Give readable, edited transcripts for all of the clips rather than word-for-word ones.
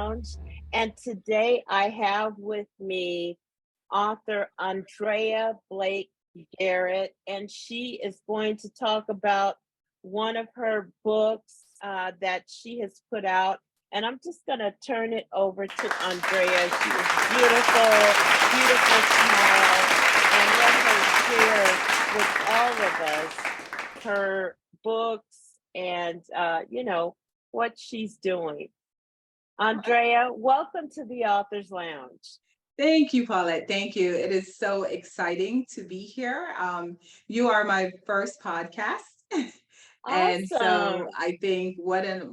Lounge. And today I have with me author Andrea Blake-Garrett, and she is going to talk about one of her books that she has put out. And I'm just going to turn it over to Andrea. She is beautiful, beautiful smile, and let her share with all of us her books and what she's doing. Andrea, welcome to the Authors Lounge. Thank you, Paulette. Thank you. It is so exciting to be here. You are my first podcast. And so Awesome. I think what a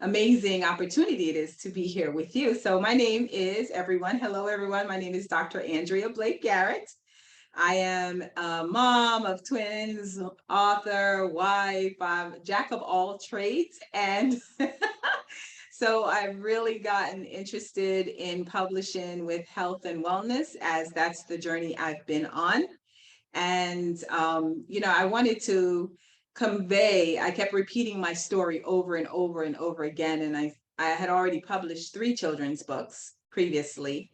amazing opportunity it is to be here with you. So my name is hello everyone. My name is Dr. Andrea Blake-Garrett. I am a mom of twins, author, wife, I'm a jack of all trades. And so I've really gotten interested in publishing with health and wellness, as that's the journey I've been on. And, I wanted to convey, I kept repeating my story over and over and over again. And I had already published 3 children's books previously,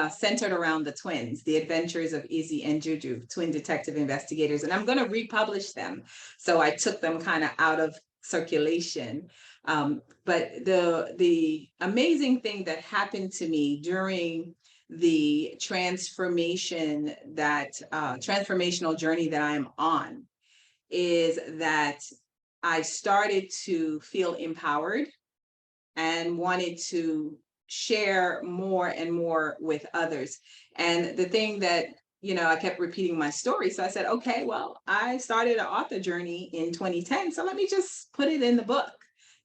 centered around the twins, The Adventures of Izzy and Juju, twin detective investigators. And I'm going to republish them. So I took them kind of out of circulation. But the amazing thing that happened to me during the transformational journey that I'm on is that I started to feel empowered and wanted to share more and more with others. And the thing that, I kept repeating my story. So I said, okay, well, I started an author journey in 2010. So let me just put it in the book,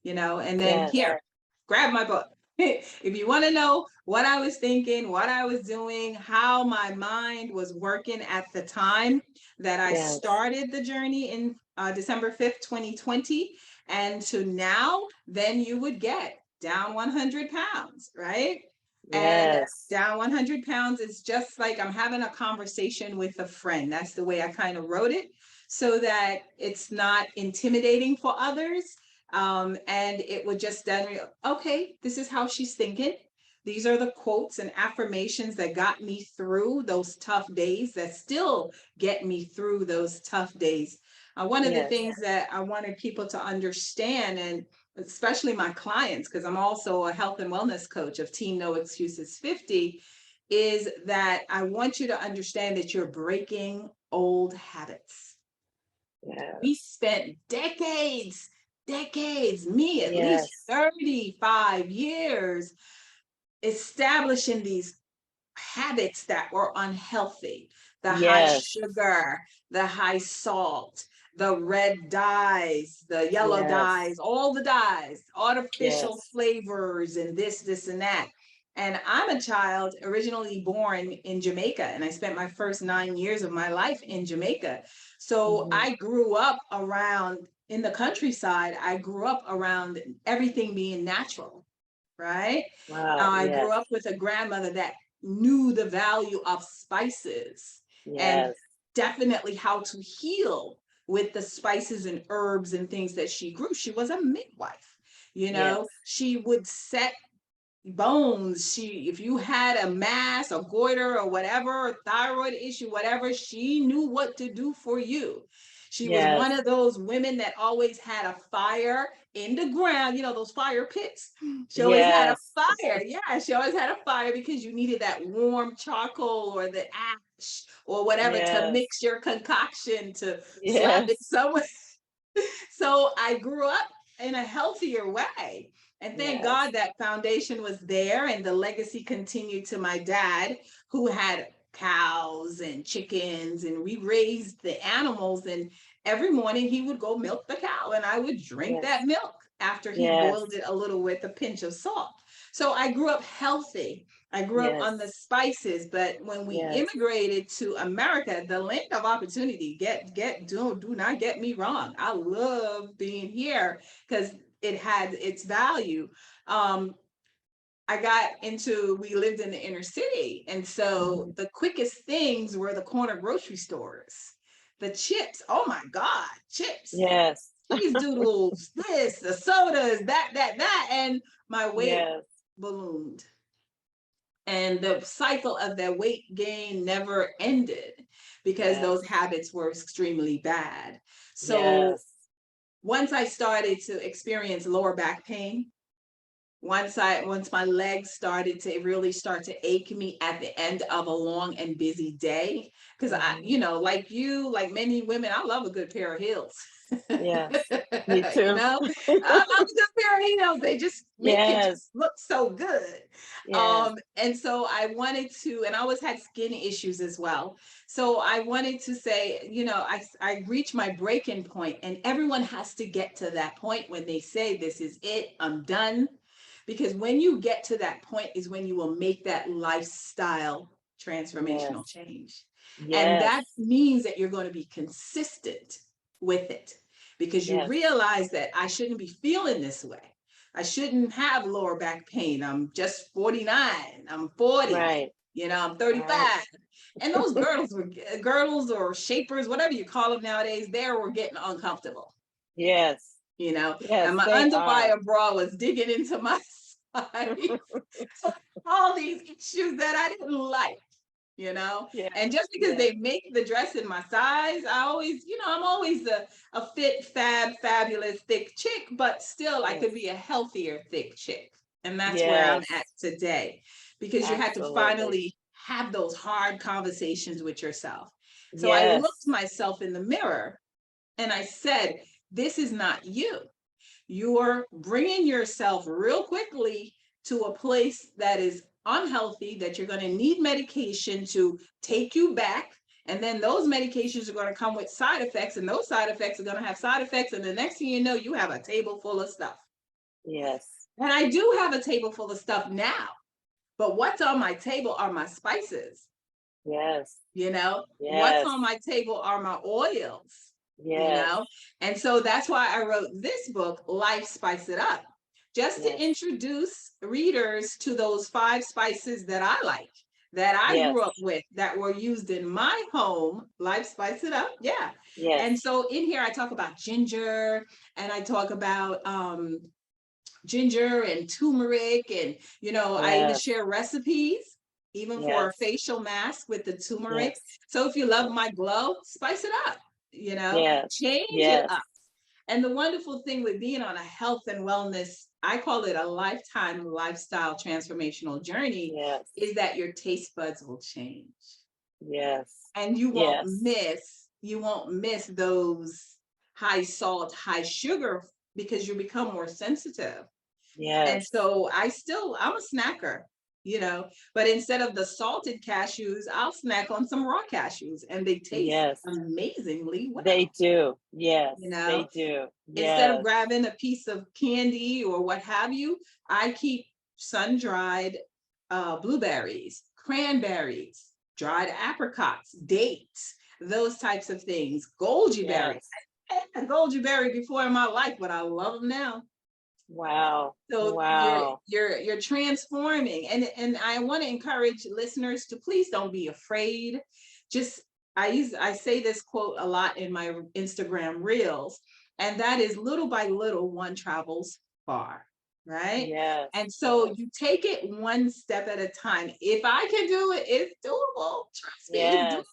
and then Yes, here, grab my book. If you want to know what I was thinking, what I was doing, how my mind was working at the time that I yes, started the journey in December 5th, 2020, and to now, then you would get down 100 pounds, right? And yes, down 100 pounds is just like I'm having a conversation with a friend. That's the way I kind of wrote it, so that it's not intimidating for others. And it would just then, okay, this is how she's thinking. These are the quotes and affirmations that got me through those tough days, that still get me through those tough days. One of the yes, things that I wanted people to understand, and especially my clients, because I'm also a health and wellness coach of Team No Excuses 50, is that I want you to understand that you're breaking old habits. We yes, spent decades, me at least yes, 35 years, establishing these habits that were unhealthy. The high yes, sugar, the high salt, the red dyes, the yellow yes, dyes, all the dyes, artificial yes. flavors, and this, and that. And I'm a child originally born in Jamaica, and I spent my first 9 years of my life in Jamaica. So Mhm. I grew up around in the countryside. I grew up around everything being natural, right? Wow, I grew yes, up with a grandmother that knew the value of spices and yes, definitely how to heal with the spices and herbs and things that she grew. She was a midwife. yes, She would set bones. If you had a mass, a goiter, or whatever, a thyroid issue, whatever, she knew what to do for you. She was one yes, of those women that always had a fire in the ground, those fire pits. She always had a yes, fire. Yeah, she always had a fire because you needed that warm charcoal or the ash or whatever to yes, mix your concoction, to slap it yes, somewhere. So I grew up in a healthier way. And thank yes, God that foundation was there, and the legacy continued to my dad, who had cows and chickens, and we raised the animals. And every morning he would go milk the cow, and I would drink yes, that milk after he yes, boiled it a little with a pinch of salt. So I grew up healthy. I grew up on the yes, spices, but when we yes, immigrated to America, the land of opportunity, do not get me wrong. I love being here because it had its value. Um, we lived in the inner city. And so mhm, the quickest things were the corner grocery stores. The chips, oh my God, chips. yes, cheese doodles, this, the sodas, that, and my weight Yes. ballooned. And the cycle of that weight gain never ended because Yes. those habits were extremely bad. So Yes. once I started to experience lower back pain, once my legs started to really start to ache me at the end of a long and busy day, because I, Mhm. like you, like many women, I love a good pair of heels. Yes. Me You too. know, I love a good pair of heels. They just make you just Yes. look so good. Yes. And so I wanted to, and I always had skin issues as well. So I wanted to say, I reached my breaking point, and everyone has to get to that point when they say, this is it, I'm done. Because when you get to that point is when you will make that lifestyle transformational Yes. change. And Yes. that means that you're going to be consistent with it, because you Yes. realize that I shouldn't be feeling this way. I shouldn't have lower back pain. I'm just 49. I'm 40. Right. I'm Right. 35. And those girdles or shapers, whatever you call them nowadays, were getting uncomfortable. Yes. And Yes, my they are. underwire bra was digging into my side. So all these issues that I didn't like. Yes. And just because Yes. they make the dress in my size, I'm always a fit, fabulous, thick chick, but still I Yes. could be a healthier, thick chick. And that's where I'm at Yes. today, because you had to Absolutely. finally have those hard conversations with yourself. So I looked Yes. myself in the mirror and I said, this is not you. You're bringing yourself real quickly to a place that is unhealthy, that you're going to need medication to take you back. And then those medications are going to come with side effects, and those side effects are going to have side effects. And the next thing you know, you have a table full of stuff. Yes. And I do have a table full of stuff now, but what's on my table are my spices. Yes. What's Yes. on my table are my oils. you Yes. know and so that's why I wrote this book, Life Spice It Up, just to Yes. introduce readers to those 5 spices that I like, that I Yes. grew up with, that were used in my home. Life Spice It Up, yeah. Yes. And so in here I talk about ginger, and I talk about ginger and turmeric, and I even Yes. share recipes, even for a Yes. facial mask with the turmeric. Yes. So if you love my glow, spice it up, Yes. change it Yes. up. And the wonderful thing with being on a health and wellness, I call it a lifetime lifestyle transformational journey, Yes. is that your taste buds will change, Yes. and Yes. you won't miss those high salt, high sugar, because you become more sensitive. And Yes. so I'm a snacker, but instead of the salted cashews, I'll snack on some raw cashews, and they taste Yes. amazingly They well. do. Yes. You know, They do. Instead of Yes. grabbing a piece of candy or what have you, I keep sun-dried blueberries, cranberries, dried apricots, dates, those types of things, goji berries. Yes. I had a goji berry before in my life, but I love them now. Wow. So Wow. you're transforming, and I want to encourage listeners to please don't be afraid. Just I say this quote a lot in my Instagram reels, and that is, little by little one travels far, right? Yes. And so Yes. you take it one step at a time. If I can do it, it's doable. Trust me, it's doable. Yes.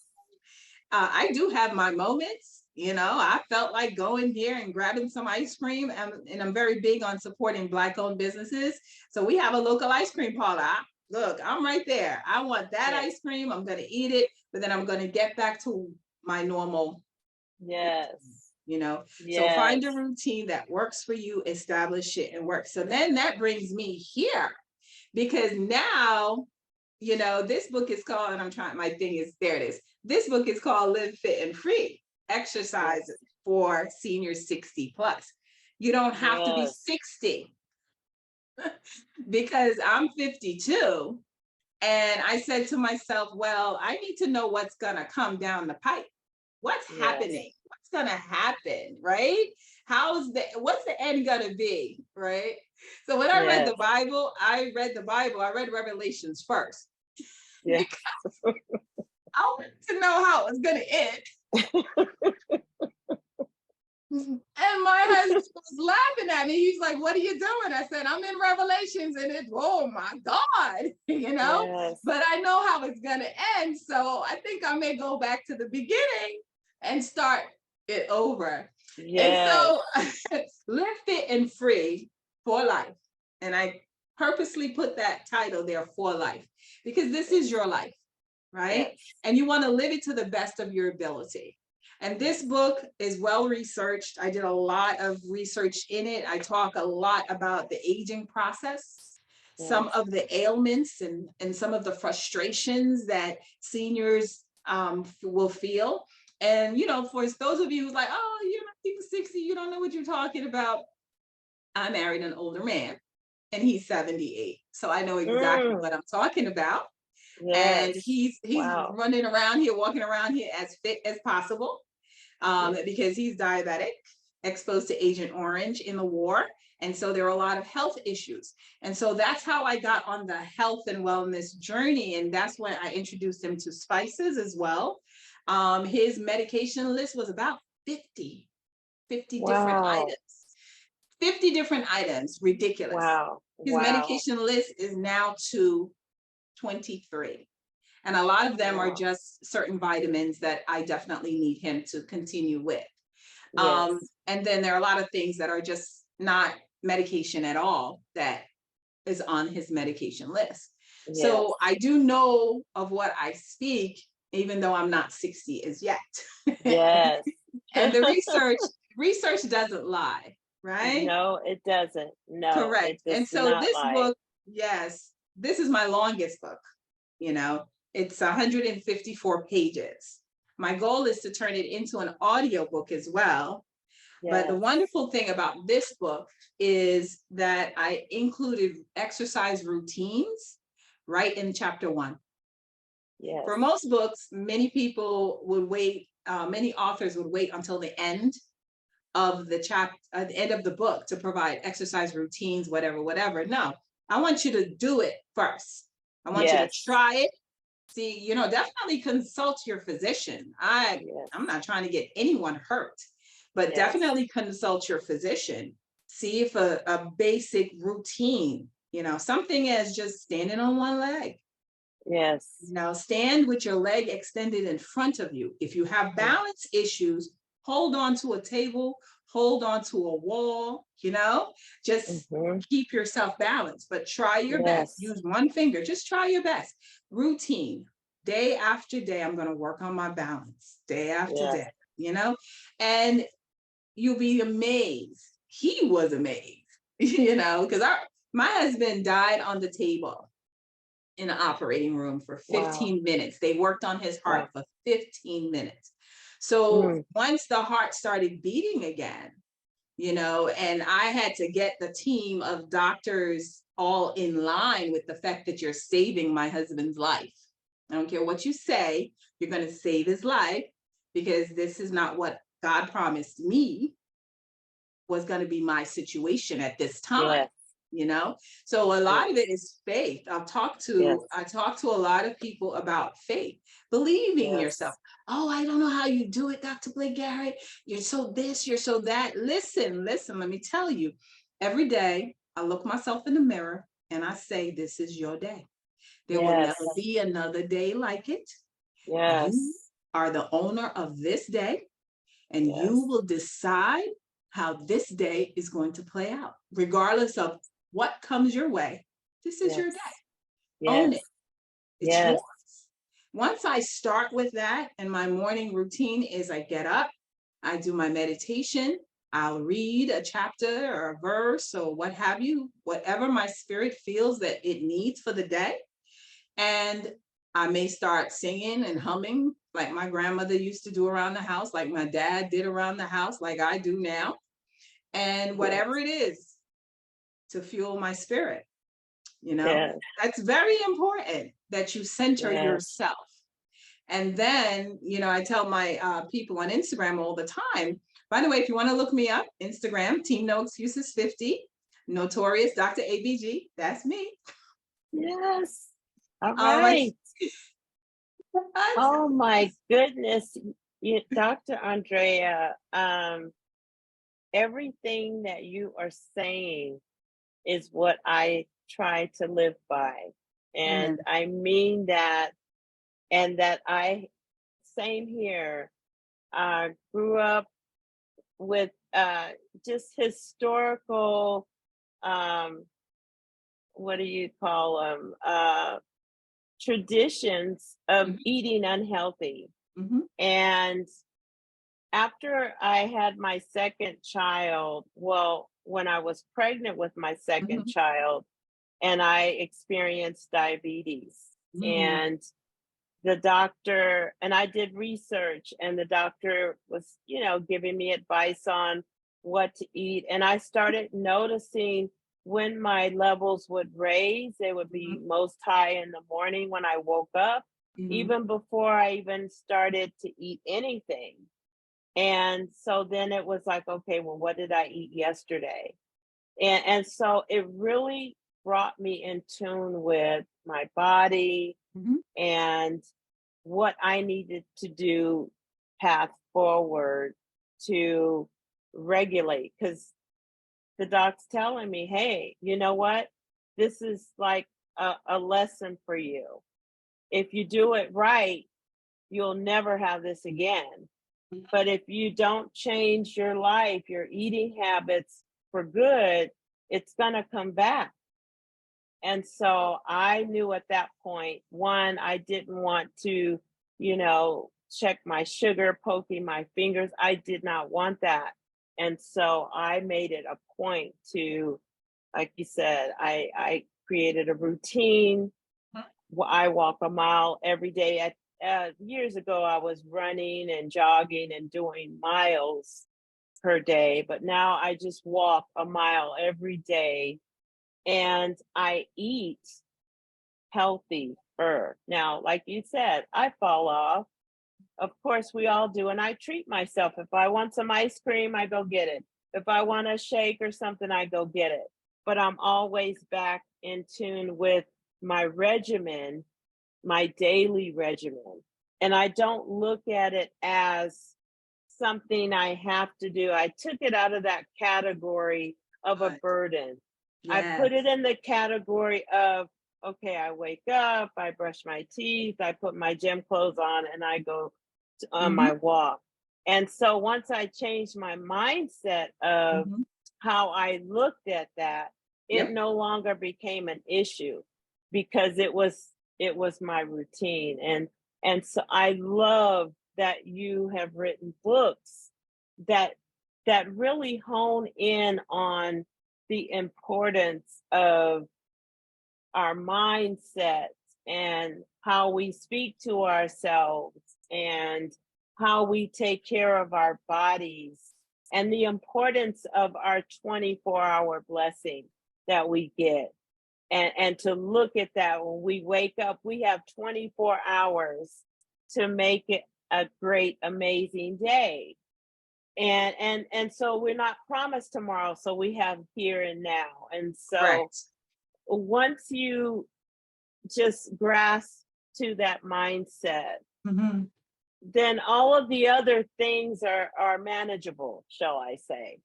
I do have my moments. I felt like going here and grabbing some ice cream, and I'm very big on supporting Black-owned businesses. So we have a local ice cream parlor. Look, I'm right there. I want that Yes. ice cream. I'm going to eat it, but then I'm going to get back to my normal routine, Yes. So find Yes. a routine that works for you, establish it, and work. So then that brings me here, because now, this book is called, and my thing is, there it is. This book is called Live Fit and Free, Exercise Yes. for Seniors 60 Plus. You don't have to be Yes. 60, because I'm 52. And I said to myself, well, I need to know what's going to come down the pipe. What's Yes. happening? What's going to happen? Right? What's the end going to be? Right? So when I read Yes. the Bible, I read Revelations first, Yes. because I wanted to know how it was going to end. And my husband was laughing at me. He's like, what are you doing? I said, I'm in Revelations, and it's, oh my God, Yes. but I know how it's going to end. So I think I may go back to the beginning and start it over. And Yes. so live fit and free for life. And I purposely put that title there, for life, because this is your life, right? Yes. And you want to live it to the best of your ability. And this book is well researched. I did a lot of research in it. I talk a lot about the aging process, some Yes. of the ailments and some of the frustrations that seniors will feel. And, for those of you who's like, oh, you're not even 60, you don't know what you're talking about. I married an older man and he's 78. So I know exactly what I'm talking about. And Yes. he's Wow. running around here, walking around here as fit as possible. Because he's diabetic, exposed to Agent Orange in the war. And so there are a lot of health issues. And so that's how I got on the health and wellness journey. And that's when I introduced him to spices as well. His medication list was about 50 different Wow. items. 50 different items, ridiculous. Wow. His Wow. medication list is now to 23. And a lot of them are Wow. just certain vitamins that I definitely need him to continue with. Yes. And then there are a lot of things that are just not medication at all that is on his medication list. Yes. So I do know of what I speak, even though I'm not 60 as yet. Yes. And the research doesn't lie, right? No, it doesn't. No, it Correct. does And so not this lie. book, yes, this is my longest book, it's 154 pages. My goal is to turn it into an audiobook as well. But the Yes. wonderful thing about this book is that I included exercise routines right in chapter 1. Yes. For most books, many people would wait, many authors would wait until the end of the chapter, the end of the book to provide exercise routines, whatever. No, I want you to do it first. I want you to Yes. try it. See, definitely consult your physician. I'm Yes. not trying to get anyone hurt, but Yes. definitely consult your physician. See if a basic routine, something as just standing on one leg. Yes. Stand with your leg extended in front of you. If you have balance issues, hold on to a table, hold on to a wall, just Mhm. keep yourself balanced, but try your best. Yes. Use one finger, just try your best. Routine, day after day, I'm going to work on my balance, day after Yes. day, and you'll be amazed. He was amazed, because my husband died on the table in an operating room for Wow. 15 minutes. They worked on his heart Wow. for 15 minutes. So Mm. once the heart started beating again, and I had to get the team of doctors all in line with the fact that you're saving my husband's life. I don't care what you say, you're going to save his life, because this is not what God promised me was going to be my situation at this time. Yes. So a lot of Yes. it is faith. I talk Yes. to a lot of people about faith, believing yourself. Yes. Oh, I don't know how you do it, Dr. Blake-Garrett. You're so this, you're so that. Listen, let me tell you, every day I look myself in the mirror and I say, this is your day. There will Yes. never be another day like it. You Yes. are the owner of this day, and you Yes. will decide how this day is going to play out, regardless of what comes your way. This is Yes. your day. Own it. Yes. It's Yes. yours. Once I start with that, and my morning routine is I get up, I do my meditation, I'll read a chapter or a verse or what have you, whatever my spirit feels that it needs for the day. And I may start singing and humming like my grandmother used to do around the house, like my dad did around the house, like I do now. And Yes. whatever it is to fuel my spirit, Yes. that's very important that you center Yes. yourself. And then, I tell my people on Instagram all the time, by the way, if you want to look me up, Instagram, Team No Excuses 50, Notorious Dr. ABG, that's me. Yes. All I, right. Oh my goodness. Dr. Andrea, everything that you are saying is what I try to live by. Amen. And I mean that, and that I, same here, grew up with just historical, um, what do you call them? Traditions of Mhm, eating unhealthy. mhm, And after I had my second child, well, when I was pregnant with my second mhm, child, and I experienced diabetes, mm, and the doctor, and I did research, and the doctor was, giving me advice on what to eat. And I started noticing when my levels would raise, they would mhm, be most high in the morning when I woke up, mhm. even before I even started to eat anything. And so then it was like, okay, well, what did I eat yesterday? And so it really brought me in tune with my body Mhm. and what I needed to do path forward to regulate. Because the doc's telling me, hey, you know what? This is like a lesson for you. If you do it right, you'll never have this again. But if you don't change your life, your eating habits for good, it's going to come back. And so I knew at that point, one, I didn't want to, check my sugar, poking my fingers. I did not want that. And so I made it a point to, like you said, I created a routine. I walk a mile every day. Years ago, I was running and jogging and doing miles per day, but now I just walk a mile every day, and I eat healthy. Now, like you said, I fall off. Of course, we all do. And I treat myself. If I want some ice cream, I go get it. If I want a shake or something, I go get it. But I'm always back in tune with my regimen, my daily regimen. And I don't look at it as something I have to do. I took it out of that category of a Good. burden. I put it Yes. in the category of, okay, I wake up, I brush my teeth, I put my gym clothes on, and I go on Mhm, my walk. And so once I changed my mindset of mhm. how I looked at that, it Yep. no longer became an issue because it was my routine. And so I love that you have written books that really hone in on the importance of our mindsets and how we speak to ourselves and how we take care of our bodies and the importance of our 24-hour blessing that we get. And to look at that, when we wake up, we have 24 hours to make it a great, amazing day. And so we're not promised tomorrow, so we have here and now. And so Correct. once you just grasp to that mindset, Mhm. then all of the other things are manageable, shall I say,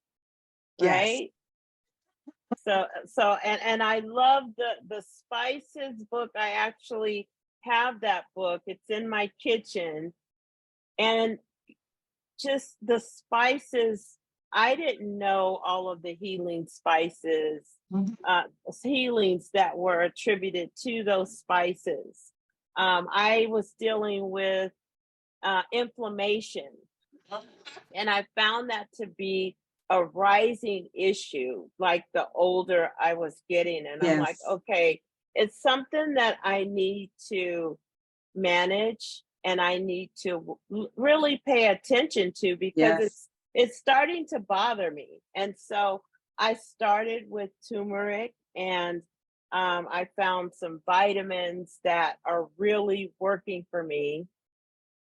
Yes. right? And I love the spices book. I actually have that book. It's in my kitchen. And just the spices, I didn't know all of the healing spices, Mhm. uh, healings that were attributed to those spices. I was dealing with inflammation, and I found that to be a rising issue like the older I was getting. And I'm like, Yes. okay, it's something that I need to manage and I need to really pay attention to because Yes. it's starting to bother me. And so I started with turmeric, and I found some vitamins that are really working for me,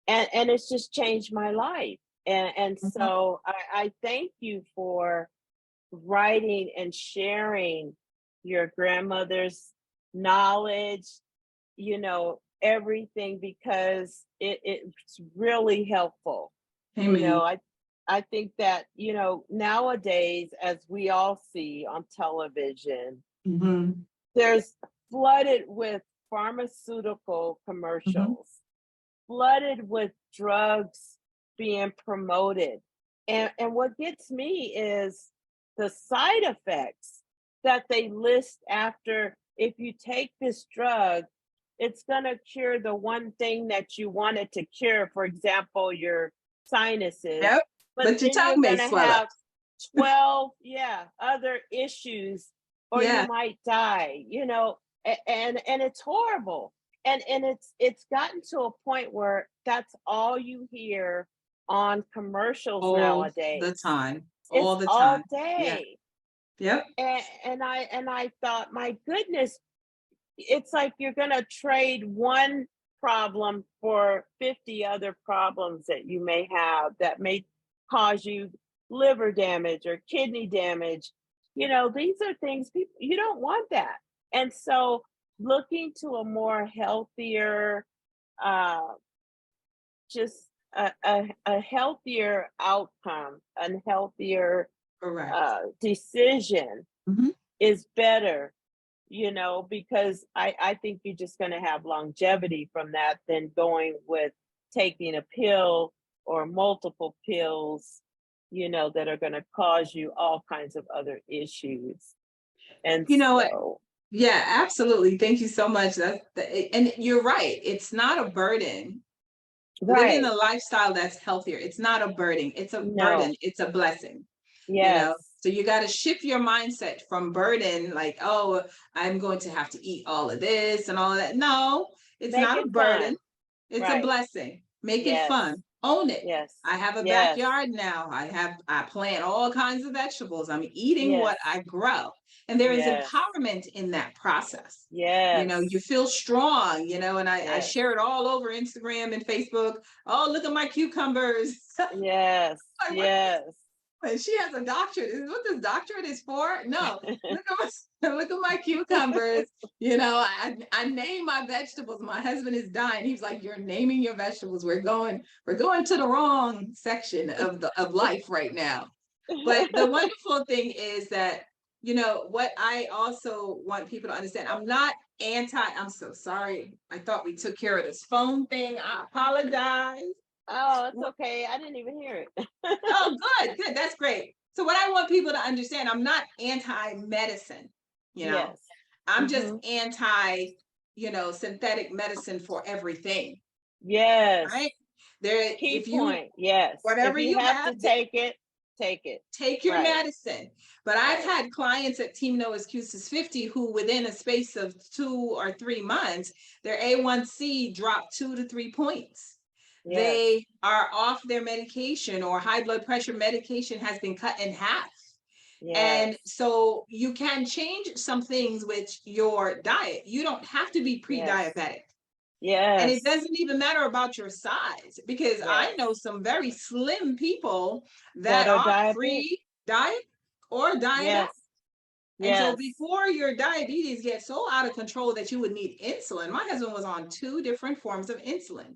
and it's just changed my life. And Mhm. so I thank you for writing and sharing your grandmother's knowledge, everything, because it's really helpful. Amen. I I think that, nowadays, as we all see on television, Mhm, there's flooded with pharmaceutical mhm. commercials, flooded with drugs being promoted. And what gets me is the side effects that they list after. If you take this drug, it's going to cure the one thing that you wanted to cure, for example, your sinuses, Yep, but but your then tongue you're may going to swell up. have 12, yeah, other issues, or you Yeah. might die, and it's horrible. And it's gotten to a point where that's all you hear on commercials All the nowadays. time, all It's the all time. Yeah. day. Yep. And I thought, my goodness, it's like you're going to trade one problem for 50 other problems that you may have that may cause you liver damage or kidney damage. These are things people, you don't want that. And so looking to a more healthier, uh, just a healthier outcome, a healthier Correct. decision Mhm. is better, because I think you're just going to have longevity from that than going with taking a pill or multiple pills, that are going to cause you all kinds of other issues. And You know what? so, Yeah, absolutely. Thank you so much. And you're right. It's not a burden. Living a right. lifestyle that's healthier, it's not a burden. It's a burden. No. It's a blessing. you know Yes. so you got to shift your mindset from burden, like, oh, I'm going to have to eat all of this and all of that. No, it's Make not a it burden. fun. It's a Right. blessing. Make it Yes. fun. Own it. Yes. I have a Yes. backyard now. I plant all kinds of vegetables. I'm eating Yes. what I grow, and there is Yes. empowerment in that process. You Yes. feel strong, and I Yes. share it all over Instagram and Facebook. Oh, look at my cucumbers. Yes. Like, what? Yes. And she has a doctorate. Is what this doctorate is for? No. Look at my look at my cucumbers. I name my vegetables. My husband is dying. He's like, "You're naming your vegetables. We're going to the wrong section of life right now." But the wonderful thing is that, what I also want people to understand, I'm so sorry. I thought we took care of this phone thing. I apologize. Oh, it's okay. I didn't even hear it. Oh, good, good. That's great. So what I want people to understand, I'm not anti-medicine, you know. Yes. I'm just Hmm. anti, synthetic medicine for everything, Yes. right? There, Key if you point. Yes. If whatever you you have have, to take it, take it. take your Right. medicine. But I've Right. had clients at Team No Excuses 50 who within a space of 2 or 3 months, their A1C dropped 2 to 3 points. Yes. They are off their medication, or high blood pressure medication has been cut in half. Yes. And so you can change some things with your diet. You don't have to be Yes. pre-diabetic. And it Yes. doesn't even matter about your size, because I Yes. know some very slim people That that are are diabetic. pre-diet or diabetic. Yes. And so Yes. before your diabetes gets so out of control that you would need insulin, my husband was on 2 different forms of insulin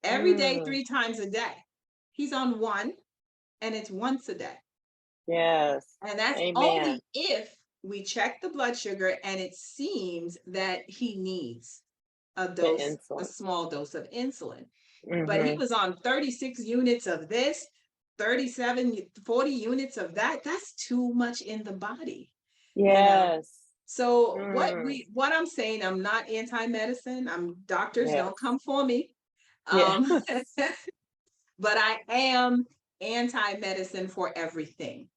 every day, Mm. 3 times a day. He's on one, and it's once a day. Yes. And that's Amen. only if we check the blood sugar and it seems that he needs The a insulin. small dose of insulin. But he Hmm. was on 36 units of this, 37, 40 units of that. That's too much in the body, you know. Yes. So Mm. what I'm saying, I'm not anti-medicine. Doctors Yes. don't come for me. Yes. Um, but I am anti-medicine for everything.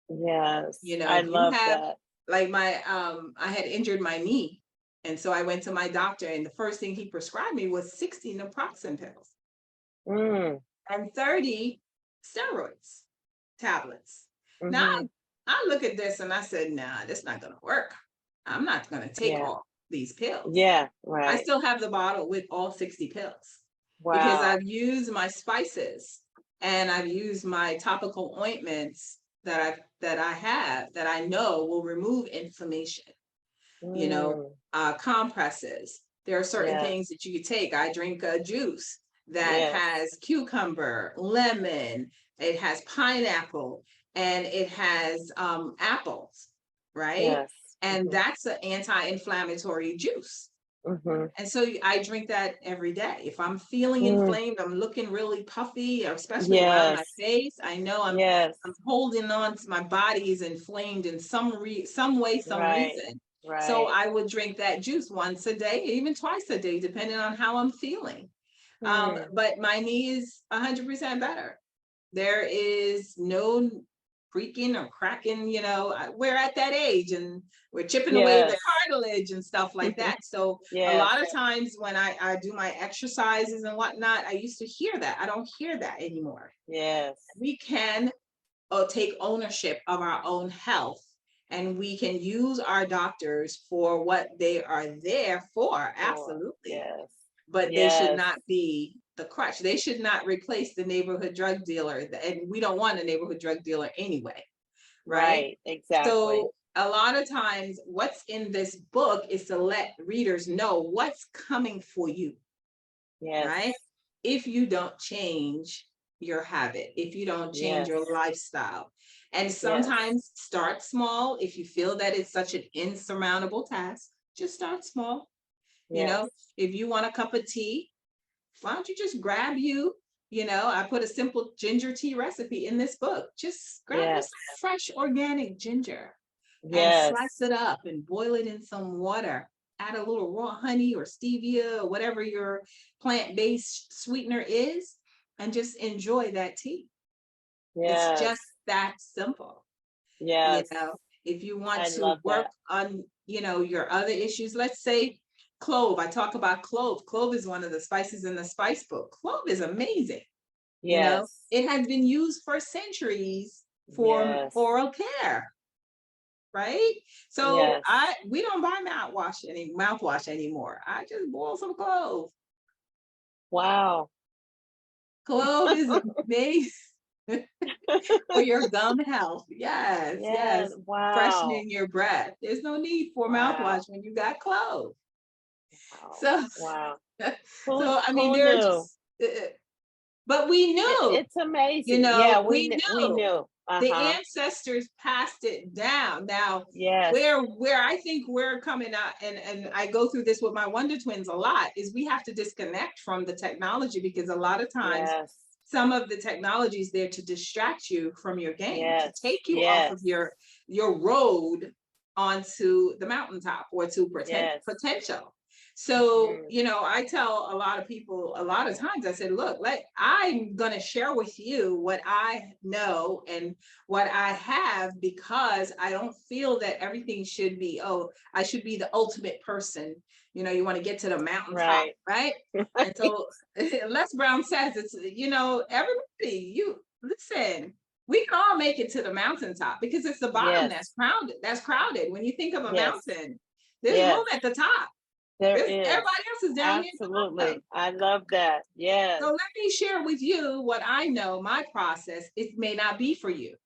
Yes. I If you love have, that. like, I had injured my knee. And so I went to my doctor, and the first thing he prescribed me was 60 naproxen pills Mm. and 30 steroids tablets. Now, Hmm. I look at this and I said, nah, that's not going to work. I'm not going to take Yeah. all these pills. Yeah. I Right. still have the bottle with all 60 pills, because Wow. I've used my spices and I've used my topical ointments that I know will remove inflammation. you know, Mm. compresses. There are certain Yes. things that you could take. I drink juice, that Yes. has cucumber, lemon, it has pineapple, and it has apples, right? Yes. And that's an anti-inflammatory juice. Mm-hmm. And so I drink that every day. If I'm feeling Mm. inflamed, I'm looking really puffy, or especially around my Yes. face, I know Yes. I'm holding on to my body is inflamed in some way, some Right. reason. So Right. I would drink that juice once a day, even twice a day, depending on how I'm feeling. Hmm. But my knee is 100% better. There is no creaking or cracking, we're at that age and we're chipping away the Yes. cartilage and stuff like that. So a Yes. lot of times when I do my exercises and whatnot, I used to hear that. I don't hear that anymore. Yes. We can take ownership of our own health, and we can use our doctors for what they are there for, Sure. absolutely. Yes. But they should Yes. not be the crutch. They should not replace the neighborhood drug dealer. And we don't want a neighborhood drug dealer anyway, right? Right. Exactly. So a lot of times what's in this book is to let readers know what's coming for you, Yes. right? If you don't change your habit, if you don't change Yes. your lifestyle. And Yes. sometimes start small. If you feel that it's such an insurmountable task, just start small. Yes. If you want a cup of tea, why don't you just grab I put a simple ginger tea recipe in this book. Just grab you Yes. some fresh organic ginger and Yes. slice it up and boil it in some water. Add a little raw honey or stevia or whatever your plant-based sweetener is, and just enjoy that tea. It's Yes. just that simple. you Yes. know if you want I to love work that. on your other issues, let's say clove. I talk about clove is one of the spices in the spice book. Clove is amazing. Yes. It has been used for centuries for Yes. oral care, right? So Yes. we don't buy mouthwash anymore. I just boil some clove. Wow. Clove is amazing for your gum health. Yes, Yes. yes. Wow. Freshening your breath. There's no need for mouthwash Wow. when you got clove. Wow. So, Wow. so I mean, Who they're knew? just, but we knew, It's amazing. Yeah, we we knew knew. the Uh-huh. ancestors passed it down. Now, Yes. where I think we're coming out, and I go through this with my Wonder Twins a lot, is we have to disconnect from the technology, because a lot of times Yes. some of the technology is there to distract you from your game, to Yes. take you off of Yes. your road onto the mountaintop, or to Yes. potential. So, Mhm. I tell a lot of people a lot of times, I said, look, I'm going to share with you what I know and what I have, because I don't feel that everything should be, oh, I should be the ultimate person. You want to get to the mountaintop, Right. right? And so Les Brown says everybody, you listen, we can all make it to the mountaintop, because it's the bottom Yes. that's crowded. When you think of a Yes. mountain, there's room Yes. at the top. There There's is. everybody else is down here at the bottom. Absolutely. I love that. Yes. So let me share with you what I know, my process. It may not be for you,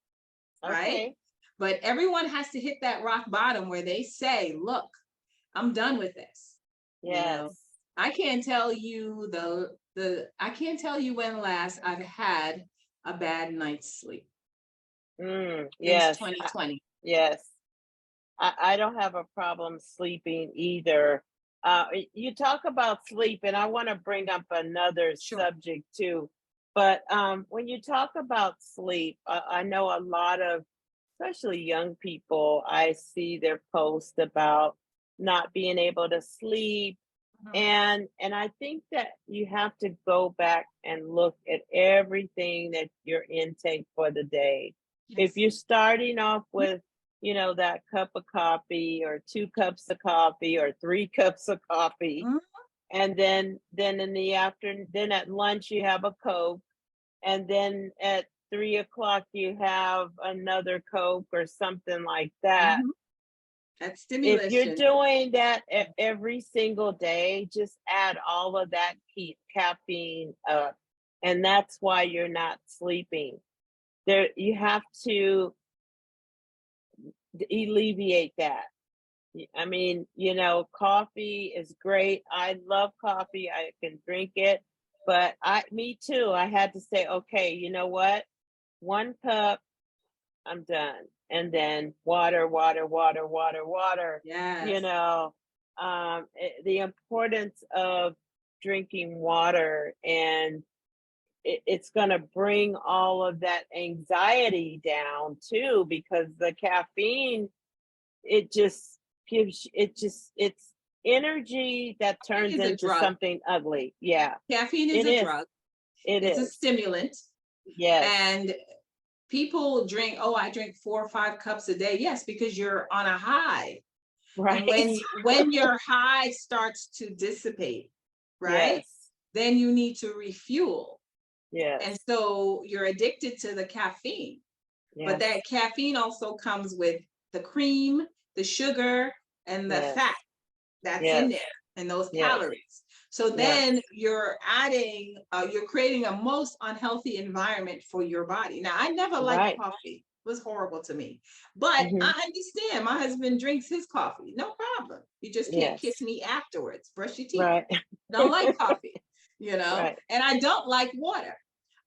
right? Okay. But everyone has to hit that rock bottom where they say, look, I'm done with this. You know, Yes. I can't tell you I can't tell you when last I've had a bad night's sleep since Yes. 2020. Yes. I don't have a problem sleeping either. You talk about sleep, and I want to bring up another Sure. subject too. But when you talk about sleep, I know a lot of, especially young people, I see their posts about not being able to sleep. Mhm. And I think that you have to go back and look at everything that your intake for the day. If Yes. you're starting off with, that cup of coffee or 2 cups of coffee or 3 cups of coffee, Mhm. and then in the afternoon, then at lunch you have a Coke, and then at 3 o'clock you have another Coke or something like that. Mhm. That's If you're stimulation. doing that every single day, just add all of that caffeine up, and that's why you're not sleeping. There, you have to alleviate that. I mean, coffee is great. I love coffee. I can drink it, But me too. I had to say, okay, you know what? 1 cup, I'm done. And then water, water, water, water, water. You Yes. know, the importance of drinking water, and it's going to bring all of that anxiety down too, because the caffeine, it just it's energy that Caffeine turns is a into drug. something ugly. Yeah, Caffeine is it a is. drug. It It's a is. stimulant. Yes. And people drink, oh, I drink 4 or 5 cups a day. Yes, because you're on a high. And Right. when your high starts to dissipate, right? Yes. Then you need to refuel. And Yes. so you're addicted to the caffeine. But Yes. that caffeine also comes with the cream, the sugar, and the Yes. fat that's in Yes. there, and those Yes. calories. So Yes. then you're creating a most unhealthy environment for your body. Now, I never liked Right. coffee. It was horrible to me. But Hmm. I understand my husband drinks his coffee. No problem. You just can't kiss Yes. me afterwards. Brush your teeth. Right. Don't like coffee, Right. and I don't like water.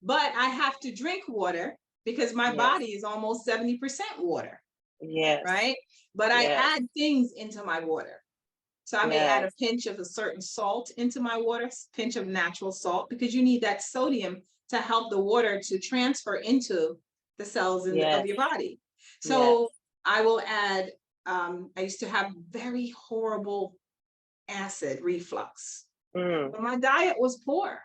But I have to drink water because my Yes. body is almost 70% water, Yes. right? But I Yes. add things into my water. So I may add a Yes. pinch of a certain salt into my water, pinch of natural salt, because you need that sodium to help the water to transfer into the cells of Yes. your body. Yes. So I will add, I used to have very horrible acid reflux, Mm. but my diet was poor.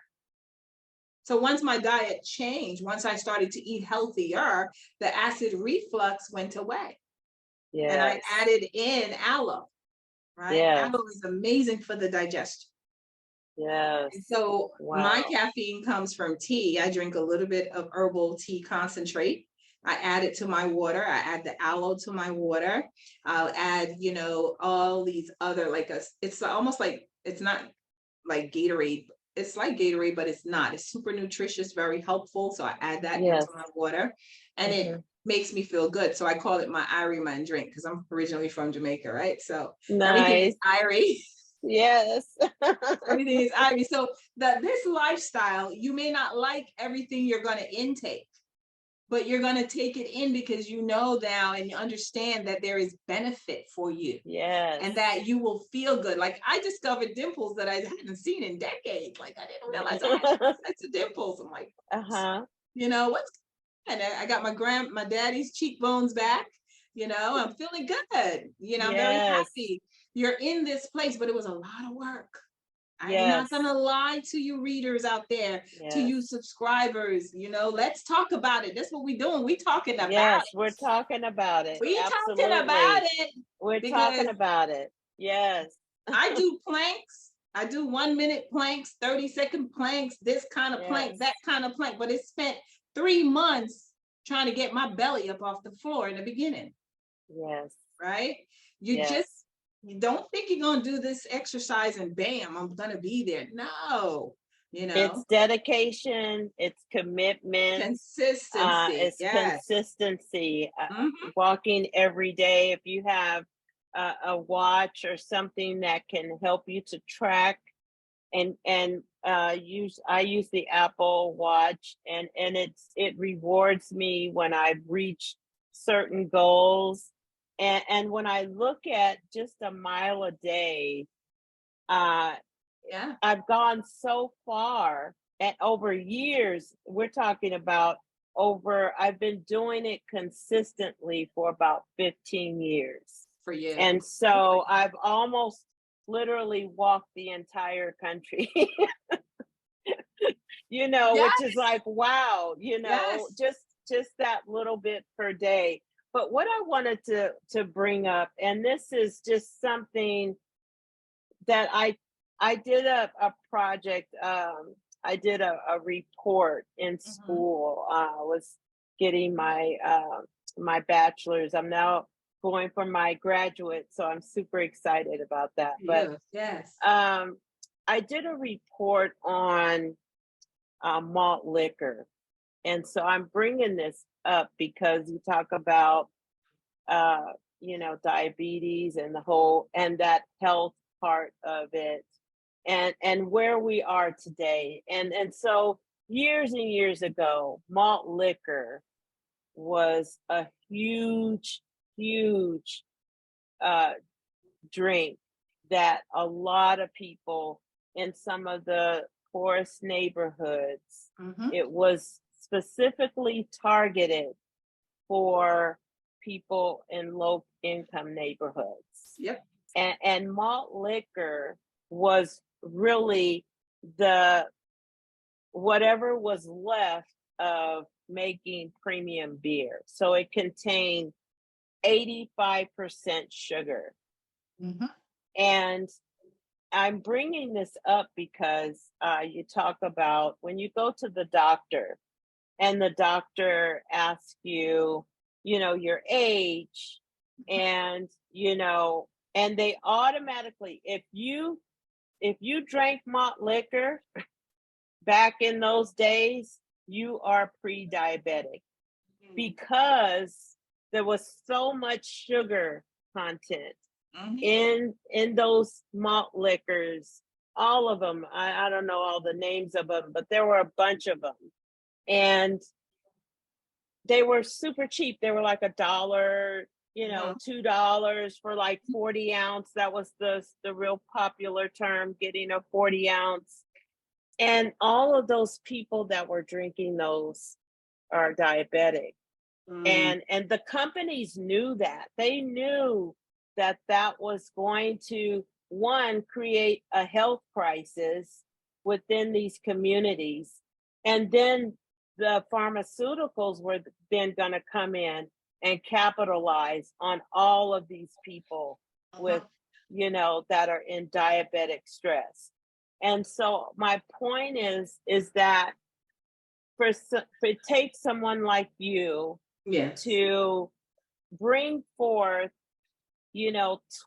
So once my diet changed, once I started to eat healthier, the acid reflux went away. And I Yes. added in aloe, right? Yes. Aloe is amazing for the digestion. And Yes. so my Wow. caffeine comes from tea. I drink a little bit of herbal tea concentrate. I add it to my water. I add the aloe to my water. I'll add, all these other, it's almost like, it's not like Gatorade. It's like Gatorade, but it's not. It's super nutritious, very helpful. So I add that into Yes. my water, and it Hmm. makes me feel good. So I call it my Irie Man drink because I'm originally from Jamaica, right? So everything is Nice. Irie. Yes. Everything is Irie. So this lifestyle, you may not like everything you're going to intake, but you're going to take it in because you know now and you understand that there is benefit for you Yes. and that you will feel good. Like I discovered dimples that I hadn't seen in decades. Like I didn't realize I had sets of dimples. I'm like, Uh-huh. what's, and I got my daddy's cheekbones back. I'm feeling good. I'm very Yes. happy. You're in this place, but it was a lot of work. I'm not Yes. gonna lie to you readers out there, to Yes. you subscribers. Let's talk about it. That's what we're doing. We talking about Yes. it. We're talking about it. We talking about Absolutely. it We're because talking about it. Yes. I do planks. I do 1 minute planks, 30-second planks, this kind of plank, that Yes. kind of plank. But it spent 3 months trying to get my belly up off the floor in the beginning, Yes. right? Yes. You don't think you're going to do this exercise and bam, I'm going to be there. No, It's dedication, it's commitment, consistency. it's Yes. consistency, Mhm. walking every day. If you have a watch or something that can help you to track, and I use the Apple Watch, and it rewards me when I've reached certain goals, and when I look at just a mile a day, uh Yeah. I've gone so far, and over years, we're talking about I've been doing it consistently for about 15 years. For you. And so I've almost literally walked the entire country, which is Yes. like, wow, Yes. just that little bit per day. But what I wanted to bring up, and this is just something that I did a project. I did a report in Mhm. school. I was getting my bachelor's. I'm now going for my graduate, so I'm super excited about that. But Yes. Yes. um, I did a report on malt liquor, and so I'm bringing this up because you talk about uh, diabetes and the whole and that health part of it. and where we are today. And so years and years ago, malt liquor was a huge, huge uh, drink that a lot of people in some of the poorest neighborhoods, Mhm. it was specifically targeted for people in low income neighborhoods. Yep. And malt liquor was really the whatever was left of making premium beer. So it contained 85% sugar. Mhm. And I'm bringing this up because you talk about when you go to the doctor and the doctor asks you, your age, and, and they automatically, if you drank malt liquor back in those days, you are pre-diabetic because there was so much sugar content Mhm. in those malt liquors. All of them, I don't know all the names of them, but there were a bunch of them, and they were super cheap. They were like $1, Mhm. $2 for like 40 ounce. That was the real popular term, getting a 40 ounce. And all of those people that were drinking those are diabetic. Mm. And the companies knew that. They knew that that was going to, one, create a health crisis within these communities. And then the pharmaceuticals were then going to come in and capitalize on all of these people with, Mhm. that are in diabetic stress. And so my point is that for it takes someone like you Yes. to bring forth,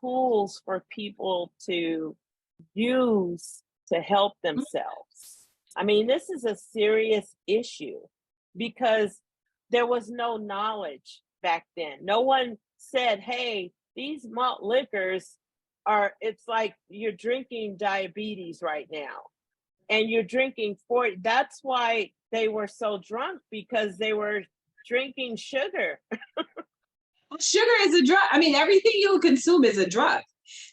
tools for people to use to help Mhm. themselves. I mean, this is a serious issue because there was no knowledge back then. No one said, hey, these malt liquors it's like you're drinking diabetes right now and you're drinking 40. That's why they were so drunk, because they were drinking sugar. Well, sugar is a drug. I mean, everything you consume is a drug.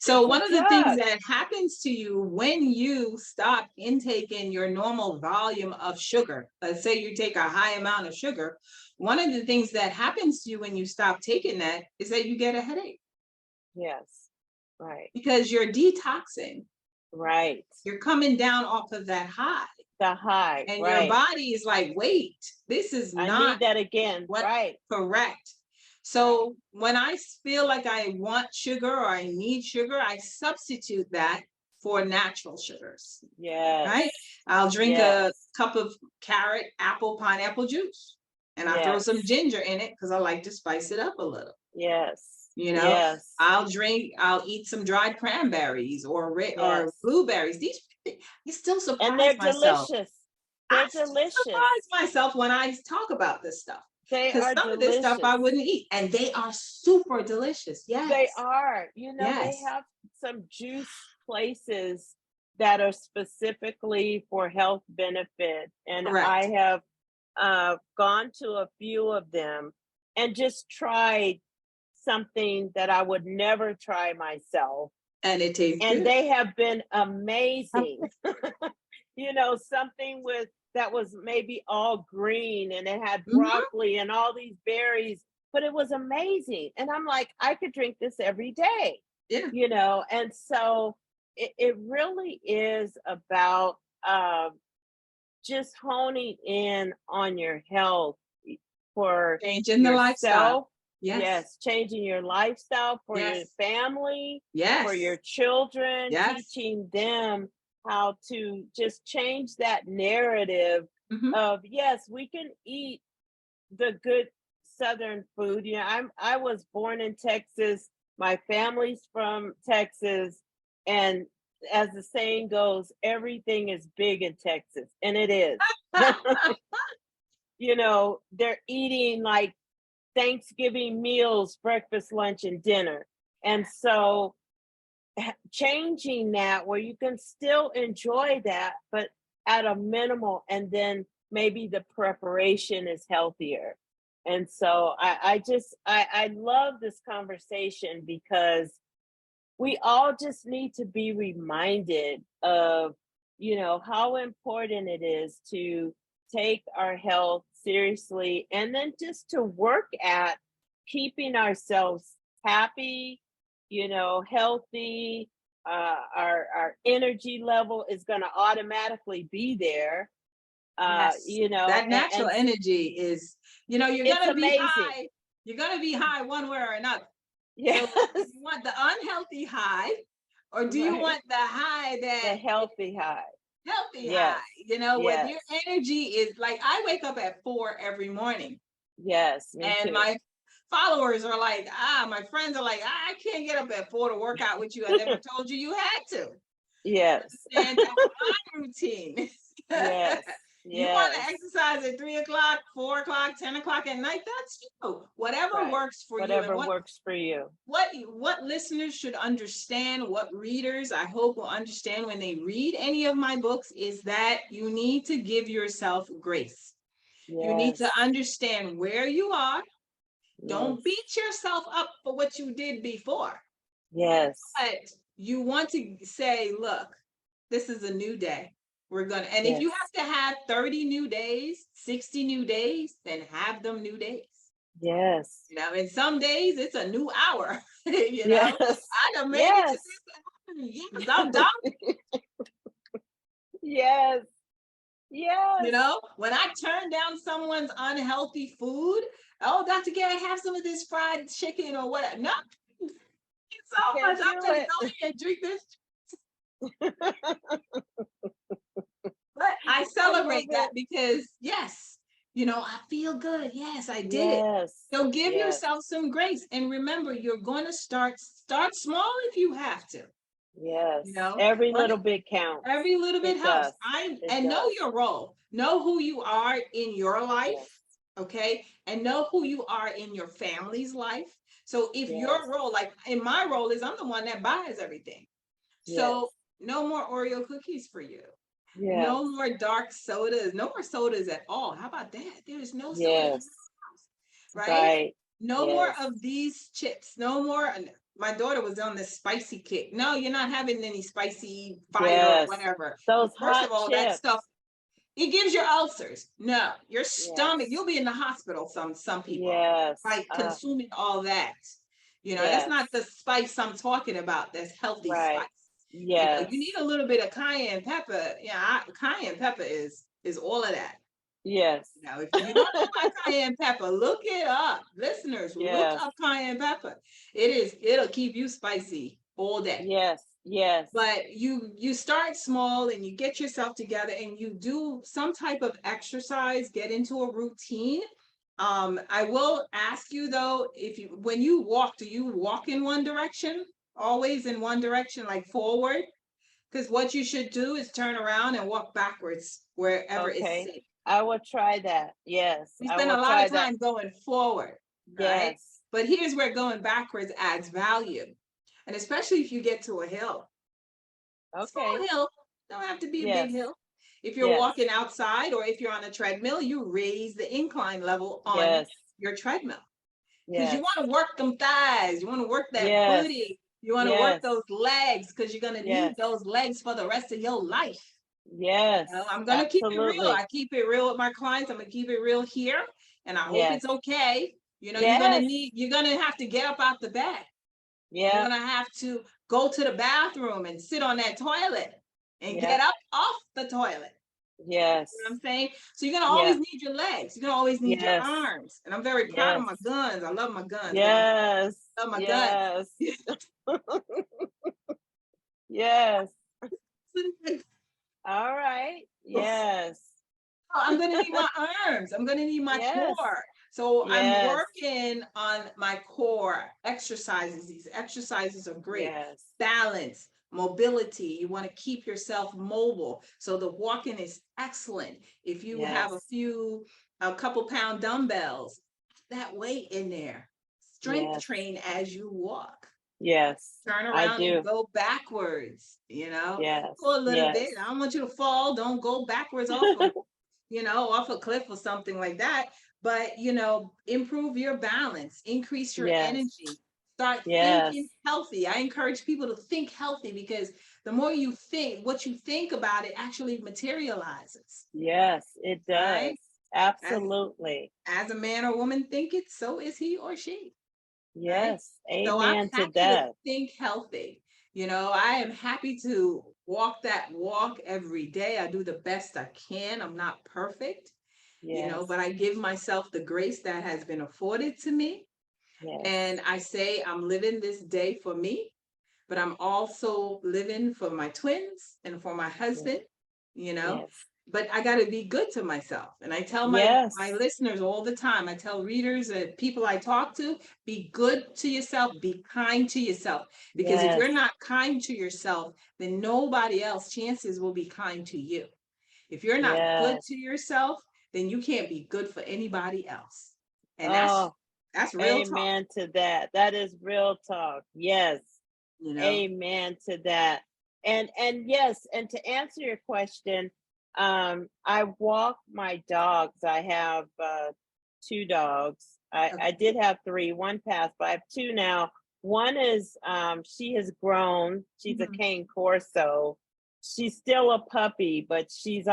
So It's a one of the things drug. that happens to you when you stop intaking your normal volume of sugar, let's say you take a high amount of sugar, one of the things that happens to you when you stop taking that is that you get a headache Yes. Right. because you're detoxing. Right. You're coming down off of that high, The high. and your Right. body is like, wait, this is I not need that again. what Right. correct. Right. So when I feel like I want sugar or I need sugar, I substitute that for natural sugars, right? Yes. I'll drink a Yes. cup of carrot, apple, pineapple juice, and I throw some Yes. ginger in it because I like to spice it up a little. Yes. You know, Yes. I'll eat some dried cranberries or Yes. blueberries. These I still And surprise they're myself. delicious. I They're still surprise delicious. myself when I talk about this stuff They because are some of this stuff I delicious. wouldn't eat, and they are super delicious. They Yes, are. They yes, have some juice places that are specifically for health benefit. And I correct. have gone to a few of them and just tried something that I would never try myself. And it tastes And good. they have been amazing. Something with that was maybe all green and it had Mhm. broccoli and all these berries, but it was amazing. And I'm like, I could drink this every day, Yeah. and so it really is about just honing in on your health for Changing the lifestyle. yourself. Yes, Yes, changing your lifestyle for your yes, family, for your yes, children, yes. teaching them how to just change that narrative Mhm. of, yes, we can eat the good Southern food. I was born in Texas. My family's from Texas, and as the saying goes, everything is big in Texas, and it is. They're eating like Thanksgiving meals, breakfast, lunch, and dinner. And so changing that where you can still enjoy that, but at a minimal, and then maybe the preparation is healthier. And so I love this conversation because we all just need to be reminded of, how important it is to take our health seriously, and then just to work at keeping ourselves happy, healthy. Our energy level is going to automatically be there. Yes, that natural And energy is, you're it's gonna be amazing. high. You're gonna be high one way or another. Yes. So do you want the unhealthy high, or do you Right. want the high The that healthy high. healthy high? Yes. When Yes. your energy is like, I wake up at 4 every morning, Yes. Me and too. my followers are like, my friends are like, I can't get up at 4 to work out with you. I never told you you had to. Yes. Understand? That's my routine. Yes. You want to Yes. exercise at 3 o'clock, 4 o'clock, 10 o'clock at night, that's you. Whatever Right. works for you. And Whatever works for you. what listeners should understand, what readers I hope will understand when they read any of my books, is that you need to give yourself grace. You need to Yes. understand where you are. Yes. Don't beat yourself up for what you did before. Yes. But you want to say, look, this is a new day. We're going to, and if you Yes. have to have 30 new days, 60 new days, then have them new days. Yes. And some days it's a new hour. Yes. I done made it to Yes. this. Yes, I'm done. Yes. Yes. When I turn down someone's unhealthy food, oh, Dr. Garrett, have some of this fried chicken or whatever. No, it's so much. Can't I'm do going to it. go here and drink this. But I I love celebrate that it. because, yes, I feel good. Yes, I did it. Yes. So give Yes. yourself some grace. And remember, you're going to start small if you have to. Yes. Every But little bit counts. every little bit It helps. does. It And know does. your role. Know who you are in your Yes. life, okay? And know who you are in your family's life. So if Yes. your role, like in my role, is I'm the one that buys everything. Yes. So no more Oreo cookies for you. Yes. No more dark sodas. No more sodas at all. How about that? There's no sodas in Yes. the house, right? Right. No more Yes. of these chips. No more. My daughter was on this spicy kick. No, you're not having any spicy fire or Yes. whatever. Those First of hot all, that stuff, chips. it gives you ulcers. No, your stomach, Yes. you'll be in the hospital, some people, Yes. by consuming all that. That's Yes. not the spice I'm talking about. That's healthy spice. Right. You need Yes. a little bit of cayenne pepper. Yeah, cayenne pepper is all of that. Yes. If you don't know about cayenne pepper, look it up. Listeners, look Yes. up cayenne pepper. It'll keep you spicy all day. Yes. Yes. But you start small and you get yourself together and you do some type of exercise, get into a routine. I will ask you though, when you walk, do you walk in one direction? Always in one direction, like forward? Because what you should do is turn around and walk backwards wherever is Okay. safe. I will try that. Yes. We I spend a will lot try of that. time going forward, right? Yes. But here's where going backwards adds value. And especially if you get to a hill, small Okay. hill, don't have to be a big Yes. hill. If you're Yes. walking outside or if you're on a treadmill, you raise the incline level on Yes. your treadmill because you Yes. want to work them thighs, you want to work that Yes. booty, you want to work Yes. those legs because you're going to need Yes. those legs for the rest of your life. Yes. I'm going to keep it real. Absolutely. I keep it real with my clients. I'm going to keep it real here. And I hope Yes. it's okay. Yes. You're going to have to get up out the bed. You're Yeah. going to have to go to the bathroom and sit on that toilet and Yeah. get up off the toilet. Yes. You know what I'm saying? So you're going to always Yeah. need your legs. You're going to always need your Yes. arms. And I'm very proud of Yes. my guns. I love my guns. Yes. I love my guns. Yes. Yes. All right. Yes. I'm going to need my arms. I'm going to need my Yes. core. So I'm Yes. working on my core exercises. These exercises are great. Yes. Balance, mobility. You want to keep yourself mobile. So the walking is excellent. If you have Yes. a couple pound dumbbells, that weight in there. Strength Yes. train as you walk. Yes, Turn I around and do. go backwards, Yes, go a little bit. yes, I don't want you to fall. Don't go backwards off of, off a cliff or something like that. But, improve your balance, increase your yes, energy, start thinking yes, healthy. I encourage people to think healthy because the more you think, what you think about it actually materializes, yes, it does. right? As, Absolutely. as a man or woman think it, so is he or she, right? Yes, So I'm amen to happy to that. think healthy. I am happy to walk that walk every day. I do the best I can. I'm not perfect, Yes, but I give myself the grace that has been afforded to me. yes, And I say I'm living this day for me, but I'm also living for my twins and for my yes, husband, you know. yes, But I got to be good to myself. And I tell my yes, listeners all the time, I tell readers and people I talk to, be good to yourself, be kind to yourself. Because if you're yes. not kind to yourself, then nobody else chances will be kind to you. If you're not good Yes. to yourself, then you can't be good for anybody else. And that's Oh, that's real talk, amen to that. That is real talk. Yes. you know. Amen to that. And yes, and to answer your question, I walk my dogs. I have two dogs. I Okay. did have three, one passed, but I have two now. One is she has grown. She's a Mhm. cane corso. She's still a puppy, but she's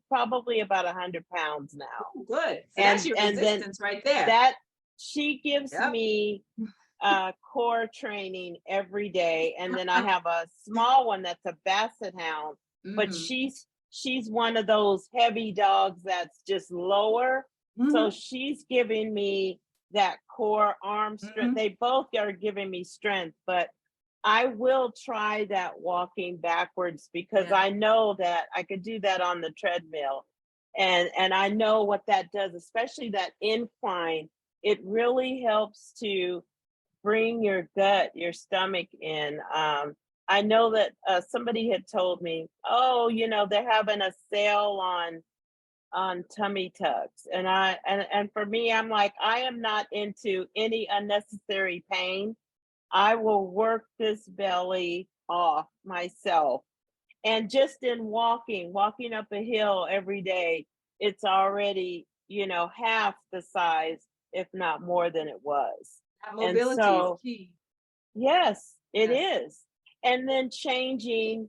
probably about 100 pounds now. Oh, good. So that's And your and then resistance right there. that she gives Yep. me core training every day, and then I have a small one that's a basset hound, but Hmm. she's one of those heavy dogs that's just lower, so Hmm. she's giving me that core arm strength. Hmm. They both are giving me strength, but I will try that walking backwards because Yeah. I know that I could do that on the treadmill, and I know what that does, especially that incline. It really helps to bring your gut, your stomach in. I know that somebody had told me, oh, they're having a sale on tummy tucks, and for me, I'm like, I am not into any unnecessary pain. I will work this belly off myself. And just in walking up a hill every day, it's already, half the size, if not more than it was. That And mobility is so, key. yes, it Yes. is. And then changing,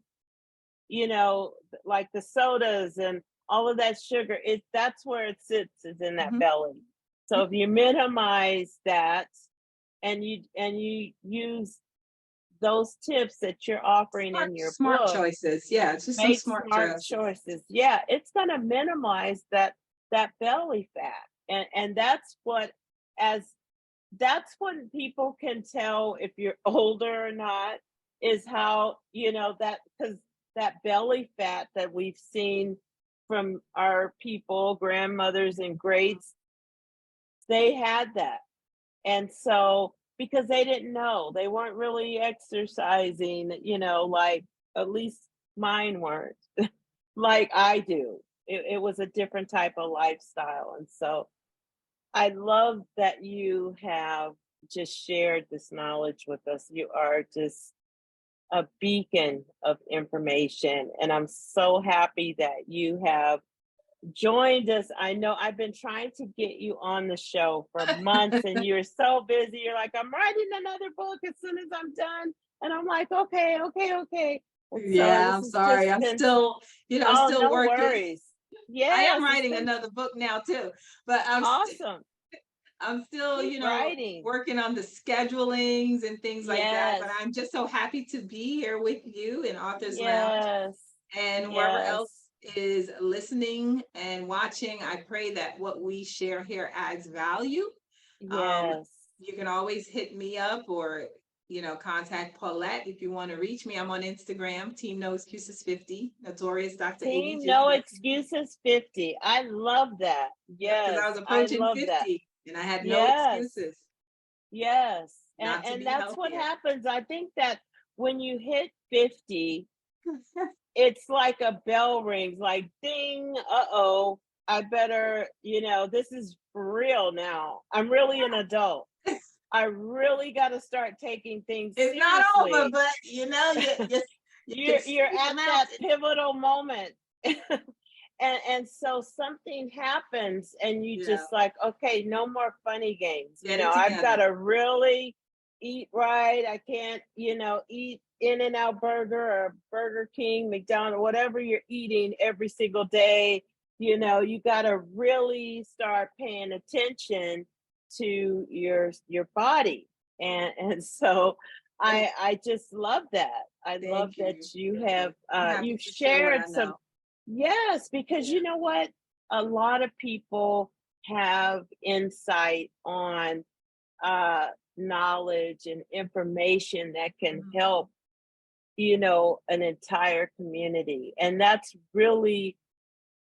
you know, like the sodas and all of that sugar, that's where it sits, is in that Hmm. belly. So if you minimize that and you use those tips that you're offering Smart, in your smart book, choices. Yeah, just some make smart smart choices. choices. Yeah, it's going to minimize that belly fat. And as that's when people can tell if you're older or not, is how, that, because that belly fat that we've seen from our people, grandmothers and greats, they had that. And so, because they didn't know, they weren't really exercising, like at least mine weren't like I do. It was a different type of lifestyle. And so I love that you have just shared this knowledge with us. You are just a beacon of information. And I'm so happy that you have joined us. I know I've been trying to get you on the show for months and you're so busy. You're like, I'm writing another book as soon as I'm done. And I'm like, okay, okay, okay. And so Yeah, this I'm has sorry. just I'm been, still, oh, still no working. worries. I am Yes, it's writing been another book now too, but awesome. I'm still, Keep writing. working on the schedulings and things like that. But Yes, I'm just so happy to be here with you in Author's Lounge yes, and whoever else yes, is listening and watching. I pray that what we share here adds value. Um, yes. you can always hit me up or, contact Paulette if you want to reach me. I'm on Instagram, Team No Excuses 50, Notorious Dr. Team ADG. No That's Excuses 50. I love that. yep, because I was Yes, I approaching love that. 50 and I had no Yes. excuses Yes. And not to and be that's what healthier. happens. I think that when you hit 50, it's like a bell rings, like ding, uh-oh, I better, this is for real now. I'm really an adult. I really got to start taking things It's not over, seriously. but you know, you can You're see the at that mountain. pivotal moment. And so something happens and you Yeah, just like, okay, no more funny games. get it I've got together. to really eat right. I can't, eat In-N-Out Burger or Burger King, McDonald's, whatever you're eating every single day. You got to really start paying attention to your body. And so And I just love that. I love thank that you. you Thank you. have I'm happy you've to share what I shared some. know. Yes, because Yeah. you know what? A lot of people have insight on knowledge and information that can Mhm. help, an entire community. And that's really,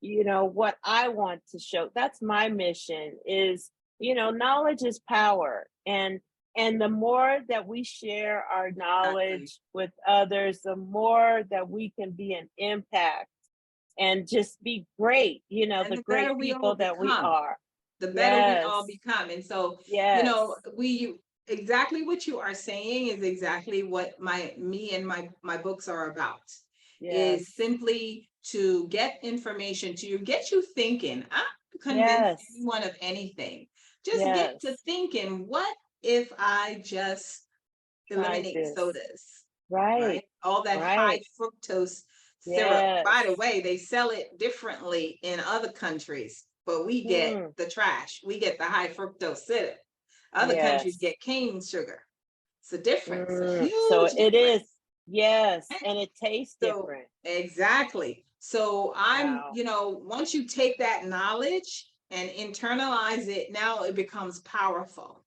what I want to show. That's my mission is, knowledge is power. And the more that we share our Exactly. knowledge with others, the more that we can be an impact and just be great, And the the better great we all people that we become. are. The better we all Yes. become. And so, Yes. we exactly what you are saying is exactly what me and my books are about. Is Yes. simply to get information to get you thinking. I don't convince Yes. anyone of anything. Just get to Yes. thinking, what if I just Try eliminate this. sodas, right? Right. All that high Right. fructose syrup. By the Yes. way, they sell it differently in other countries, but we get Hmm. the trash. We get the high fructose syrup. Other countries Yes. get cane sugar. It's a difference, a So huge it is. difference. Yes, Right? and it tastes So different. exactly. So Wow. once you take that knowledge and internalize it, now it becomes powerful.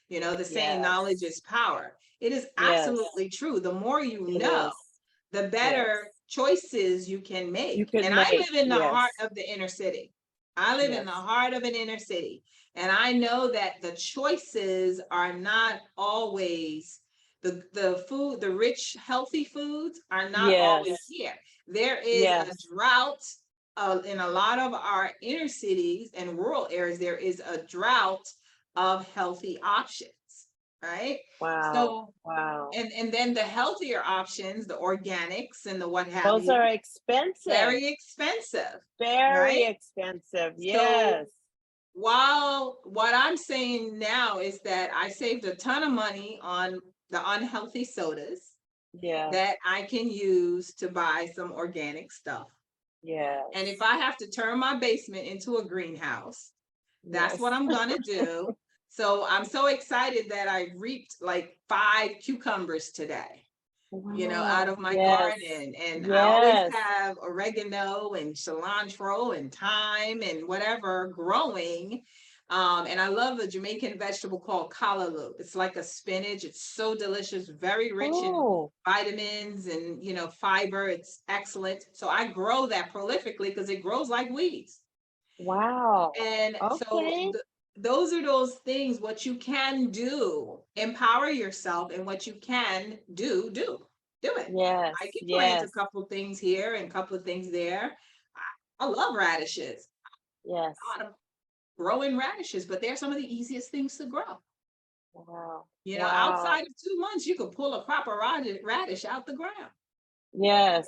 The saying knowledge Yes. is power. It is Yes, absolutely true. The more you it know, is. the Yes. better choices you can You make. can And I make. live in the heart Yes. of the inner city. I live in the Yes. heart of an inner city. And I know that the choices are not always the food, the rich, healthy foods are not always Yes. here. There is a Yes. drought in a lot of our inner cities and rural areas. There is a drought of healthy options, right? Wow. So Wow. and then the healthier options, the organics and the what have Those you, are expensive. very expensive, Very right? expensive. So Yes. while what I'm saying now is that I saved a ton of money on the unhealthy sodas Yeah. that I can use to buy some organic stuff. And if Yes. I have to turn my basement into a greenhouse, that's what Yes. I'm gonna do. So I'm so excited that I reaped like 5 cucumbers today, out Wow. of my Yes. garden. And I always Yes. have oregano and cilantro and thyme and whatever growing. And I love a Jamaican vegetable called callaloo. It's like a spinach. It's so delicious, very rich in Oh, vitamins and fiber. It's excellent. So I grow that prolifically because it grows like weeds. wow. And so Okay. those are those things, what you can do, empower yourself, and what you can do it. I Yes. can plant a Yes. couple things here and a couple of things there. I love radishes. Yes. A lot of growing radishes, but they're some of the easiest things to grow. Wow. Outside Wow. of 2 months, you could pull a proper radish out the ground. Yes.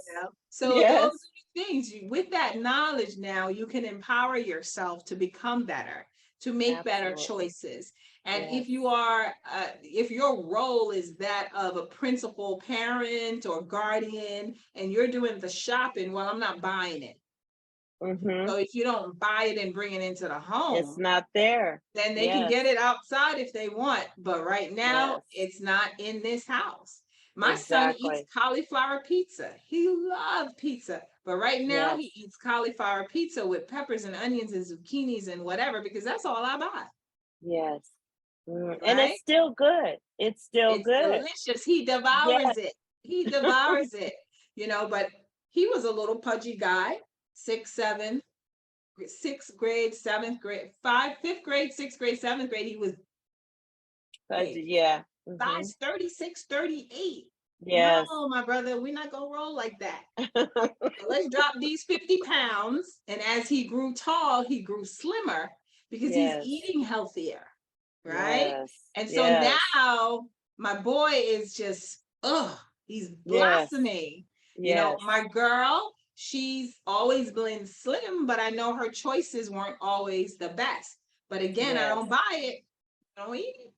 So those are Yes. the things. With that knowledge now, you can empower yourself to become better, to make better Absolutely. choices. And Yes. if your role is that of a principal parent or guardian, and you're doing the shopping, well, I'm not buying it. Mm-hmm. So if you don't buy it and bring it into the It's home, not there. then they can Yes. get it outside if they want. But right now, Yes. it's not in this house. My son eats Exactly. cauliflower pizza. He loves pizza. But right now, Yes. he eats cauliflower pizza with peppers and onions and zucchinis and whatever, because that's all I buy, Yes. And it's right? still good. It's still It's good. delicious. He Yes. devours it. He devours it, but he was a little pudgy guy, 6'7", sixth grade, seventh grade, fifth grade, sixth grade, seventh grade. He was big. Yeah. Mm-hmm. Size 36, 38. No, Yes. my brother, we're not gonna roll like that. So let's drop these 50 pounds. And as he grew tall, he grew slimmer because he's Yes. eating healthier. right? Yes. And so Yes. now my boy is just, he's Yes. blossoming. You know, Yes. my girl, she's always been slim, but I know her choices weren't always the best. But again, I Yes. don't buy it. I don't eat it.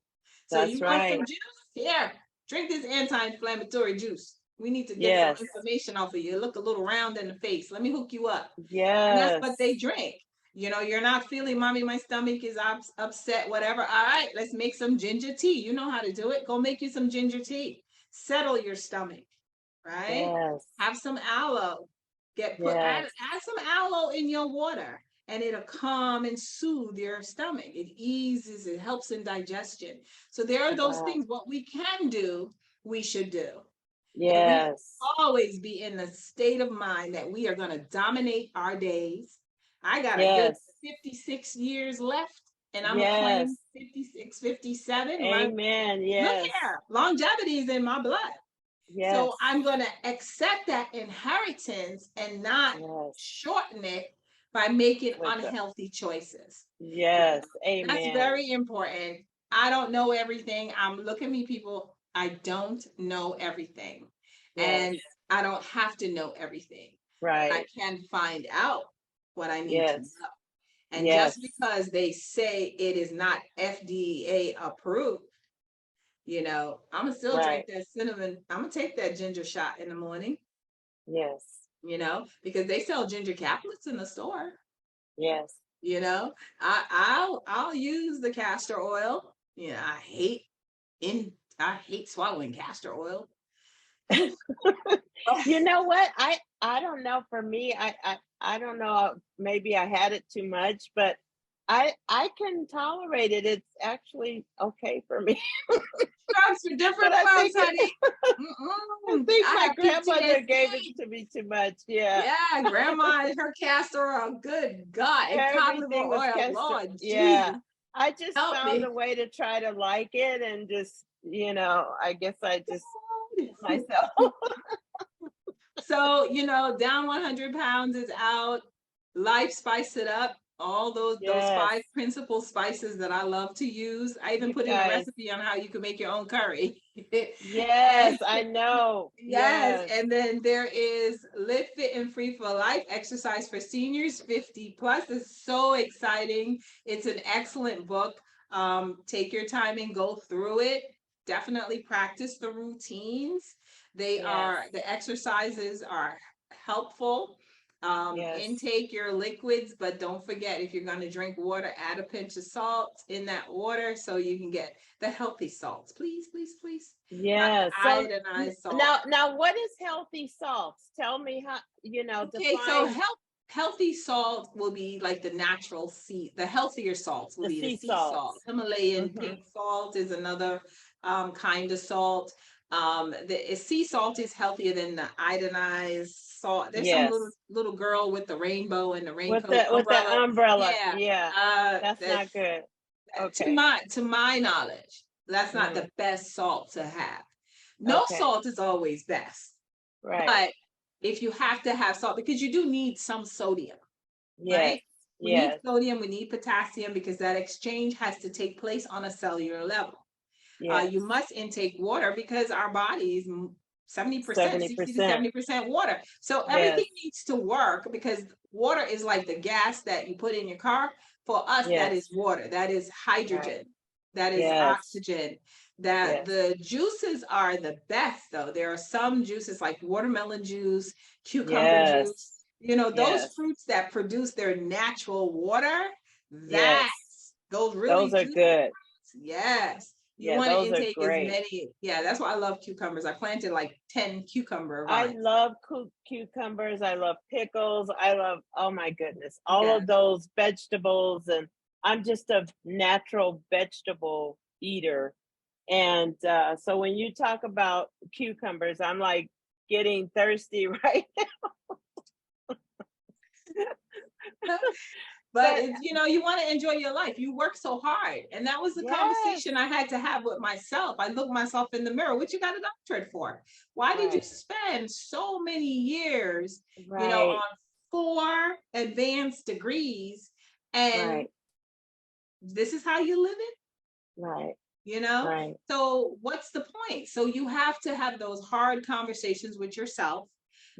So That's you want right. some juice? Here, drink this anti-inflammatory juice. We need to get some Yes. information off of you. You look a little round in the face. Let me hook you up. And that's what they Yes. drink. You know, you're not feeling, mommy, my stomach is upset, whatever. All right, let's make some ginger tea. You know how to do it. Go make you some ginger tea. Settle your stomach, right? Yes. Have some aloe. Yes. Add some aloe in your water, and it'll calm and soothe your stomach. It eases, it helps in digestion. So there are those Wow. things. What we can do, we should do. And we should Yes. always be in the state of mind that we are going to dominate our days. I got a good Yes. 56 years left, and I'm going to claim Yes. 56, 57. Amen. Look Yes. here, longevity is in my blood. Yes. So I'm going to accept that inheritance and not Yes. shorten it by making With the unhealthy choices. You know, yes. that's Amen. very important. I don't know everything. Look at me, people. I don't know everything. Yes. And I don't have to know everything. I Right. can find out what I need to Yes. know. And Yes. just because they say it is not FDA approved, I'm gonna still Right. drink that cinnamon. I'm gonna take that ginger shot in the morning, Yes. because they sell ginger caplets in the store. Yes. You know, I'll use the castor oil. In I hate swallowing castor oil. You know what? I don't know. For me, I don't know. Maybe I had it too much, but I can tolerate it. It's actually okay for me. Drugs for But different folks, honey. I think I my have grandmother gave it PTSD. to me too much. Yeah. Yeah, grandma and her castor oil. Good God. And cod liver Everything was oil. castor. Lord Yeah. Jesus, I just help found a me. way to try to like it and just, I guess I just myself. So, down 100 pounds is out. Life spice it up. All those Yes. five principal spices that I love to use. I even You put in a guys. recipe on how you can make your own curry. Yes, And I know. yes, Yes. and then there is Live Fit and Free for Life exercise for seniors 50 plus. It's so exciting. It's an excellent book. Take your time and go through it. Definitely practice the routines. Yes. The exercises are helpful. Yes. Intake your liquids, but don't forget, if you're going to drink water, add a pinch of salt in that water so you can get the healthy salts. Please, please, please. Not Yes. the So iodinized salt. now what is healthy salts? Tell me how, Okay, so define healthy salt will be like the healthier salts will the be the sea sea salt. salts. Himalayan Hmm. pink salt is another kind of salt. The sea salt is healthier than the iodinized salt. There's some little Yes. little girl with the rainbow and the With raincoat the umbrella. umbrella. Yeah, Yeah. That's that's not good. to Okay. my knowledge, that's not Mm, the best salt to have. No okay. salt is always best, Right. but if you have to have salt, because you do need some sodium, Yes. right? We need Yes. sodium, we need potassium, because that exchange has to take place on a cellular level. Yes. You must intake water because our body is 70%, 60 to 70%. 70% water. So Yes. everything needs to work, because water is like the gas that you put in your car. For us, that Yes. is water, that is Right. hydrogen, that is Yes. oxygen. That Yes. the juices are the best, though. There are some juices like watermelon juice, cucumber juice, Yes. those Yes. fruits that produce their natural water, that Yes. those Those really are juicy good. fruits, yes. You Yeah, want to those are intake as great. many. Yeah, that's why I love cucumbers. I planted like 10 cucumber I vines. love cucumbers. I love pickles. I love, oh my goodness, all of Yes. those vegetables. And I'm just a natural vegetable eater. And so when you talk about cucumbers, I'm like getting thirsty, right? But But you want to enjoy your life. You work so hard. And that was the yes, conversation I had to have with myself. I looked myself in the mirror. What you got a doctorate for? Why did you right, spend so many years, on right, 4 advanced degrees, and right. this is how you live it? Right. you know? Right. So what's the point? So you have to have those hard conversations with yourself,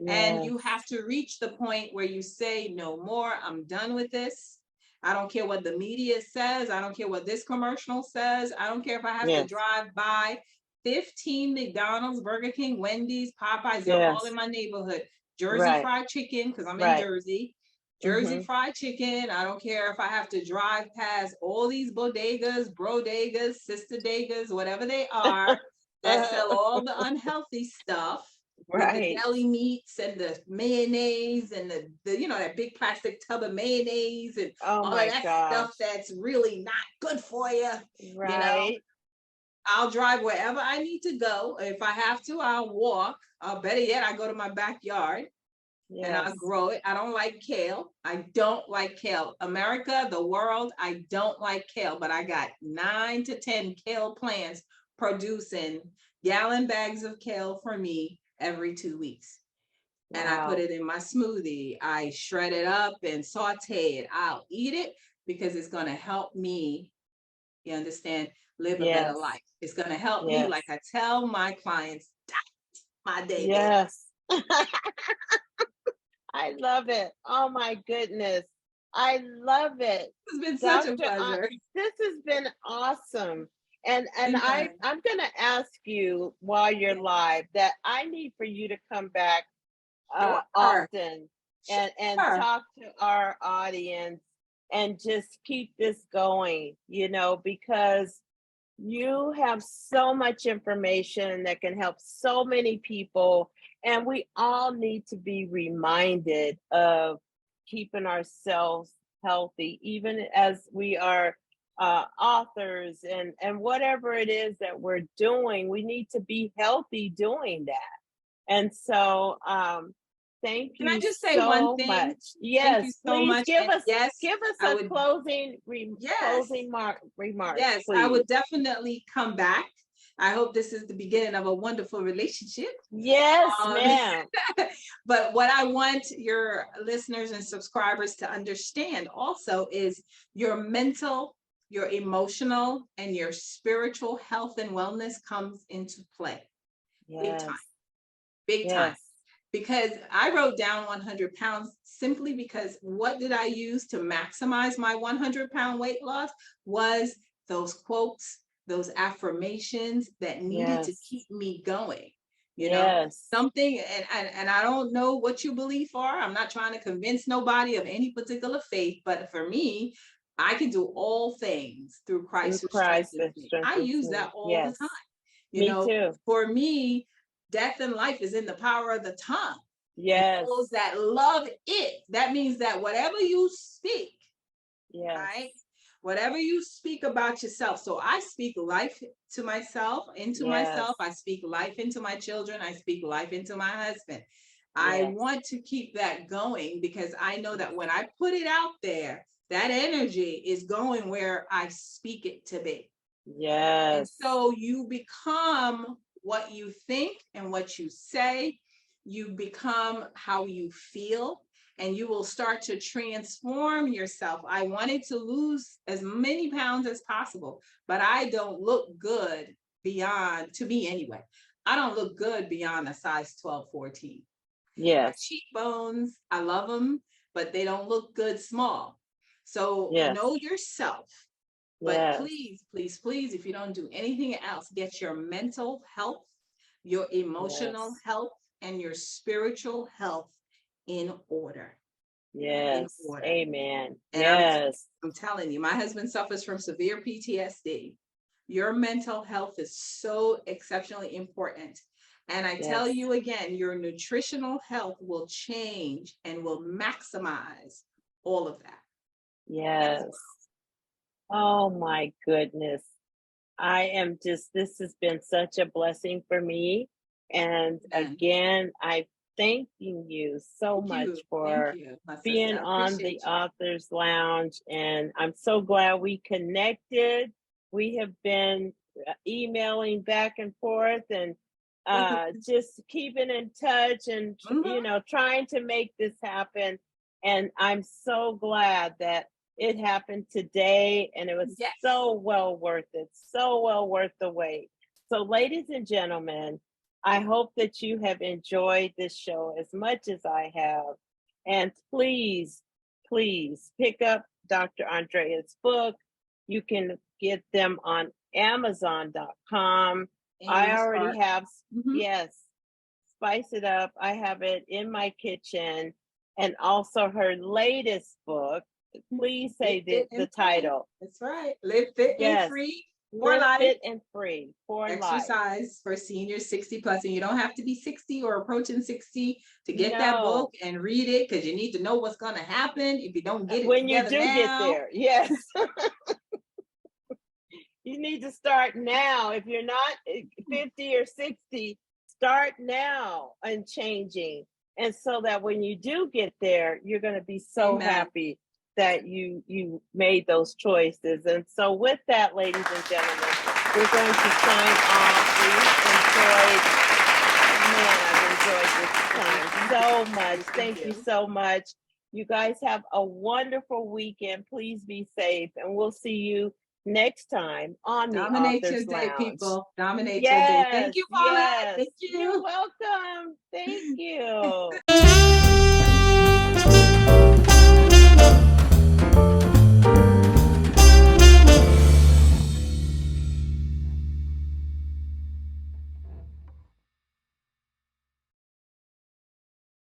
and you Yes. have to reach the point where you say, no more, I'm done with this. I don't care what the media says. I don't care what this commercial says. I don't care if I have to Yes. drive by 15 McDonald's, Burger King, Wendy's, Popeyes. They're all in Yes. my neighborhood. Jersey Right. Fried Chicken, because I'm in Right. Jersey. Jersey Mm-hmm. Fried Chicken. I don't care if I have to drive past all these bodegas, brodegas, sister degas, whatever they are, that sell all the unhealthy stuff with the Right. deli meats and the mayonnaise and the that big plastic tub of mayonnaise and Oh all of my that stuff gosh. that's really not good for you. You know, Right. I'll drive wherever I need to go. If I have to, I'll walk. Better yet, I go to my backyard and I Yes. grow it. I don't like kale. I don't like kale. America, the world, I don't like kale, but I got 9 to 10 kale plants producing gallon bags of kale for me every 2 weeks. And I put Wow. it in my smoothie. I shred it up and saute it. I'll eat it because it's going to help me, you understand, live a better Yes. life. It's going to help me, Yes. like I tell my clients, my day, baby. Yes. I love it. Oh my goodness. I love it. It's been such a Doctor, pleasure. this has been awesome. And Amen. I'm gonna ask you while you're Yeah. live that I need for you to come back Sure. often and Sure. talk to our audience and just keep this going, because you have so much information that can help so many people, and we all need to be reminded of keeping ourselves healthy, even as we are authors and whatever it is that we're doing. We need to be healthy doing that. And so, thank Can I you just say one so thing? much. Thank you Yes, so please much. give And us yes, give us I a would, yes, remarks, yes, I please. would definitely come back. I hope this is the beginning of a wonderful relationship. Yes, Um, ma'am. but what I want your listeners and subscribers to understand also is your mental, your emotional, and your spiritual health and wellness comes into play big time, Yes, big time. yes, Because I wrote down 100 pounds simply because what did I use to maximize my 100-pound weight loss was those quotes, those affirmations that needed to yes, keep me going. You know, yes. something, and I don't know what you believe for. I'm not trying to convince nobody of any particular faith, but for me, I can do all things through Through Christ who Christ strengthens that me. I strengthens use me. that all the time. Yes, You me know, too. for me, death and life is in the power of the tongue. And those Yes, that love it, that means that whatever you speak, yes, right? Whatever you speak about yourself. So I speak life to myself, into yes, myself. I speak life into my children. I speak life into my husband. I yes, want to keep that going because I know that when I put it out there, that energy is going where I speak it to be. And yes, so you become what you think and what you say. You become how you feel, and you will start to transform yourself. I wanted to lose as many pounds as possible, but I don't look good beyond, to me anyway, I don't look good beyond a size 12, 14. My yes, cheekbones, I love them, but they don't look good small. So yes, know yourself. But yes, please, please, please, if you don't do anything else, get your mental health, your emotional yes, health, and your spiritual health in order. In yes. order. Amen. And Yes, I'm telling you, my husband suffers from severe PTSD. Your mental health is so exceptionally important. And I tell yes, you again, your nutritional health will change and will maximize all of that as yes. Oh my goodness. This has been such a blessing for me. And well. And again, I thanking you so much thank for you, my sister. being I on the appreciate you. Authors Lounge. And I'm so glad we connected. We have been emailing back and forth and just keeping in touch and, Mhm. trying to make this happen. And I'm so glad that It happened today, and it was Yes. so well worth it, so well worth the wait. So, ladies and gentlemen, I hope that you have enjoyed this show as much as I have. And please, please pick up Dr. Andrea's book. You can get them on Amazon.com. I And already start. have, Mhm. yes, Spice It Up. I have it in my kitchen. And also her latest book. Please say Live fit the and free. title. That's right. Live fit and Yes, free for Live life. Fit and Free for life. Exercise for seniors 60 plus, and you don't have to be 60 or approaching 60 to get that No, book and read it, because you need to know what's going to happen if you don't get it when you together do get now. there, yes. You need to start now. If you're not 50 or 60, start now and changing. And so that when you do get there, you're going to be so Amen. happy that you made those choices. And so with that, ladies and gentlemen, we're going to sign off. We've enjoyed, man, I've enjoyed this time so much. Thank you so much. You guys have a wonderful weekend. Please be safe, and we'll see you next time on the Dominate your Authors day, Lounge. people. Dominate your day. Thank Yes, you, Paulette. yes. Thank You're you. welcome. Thank you.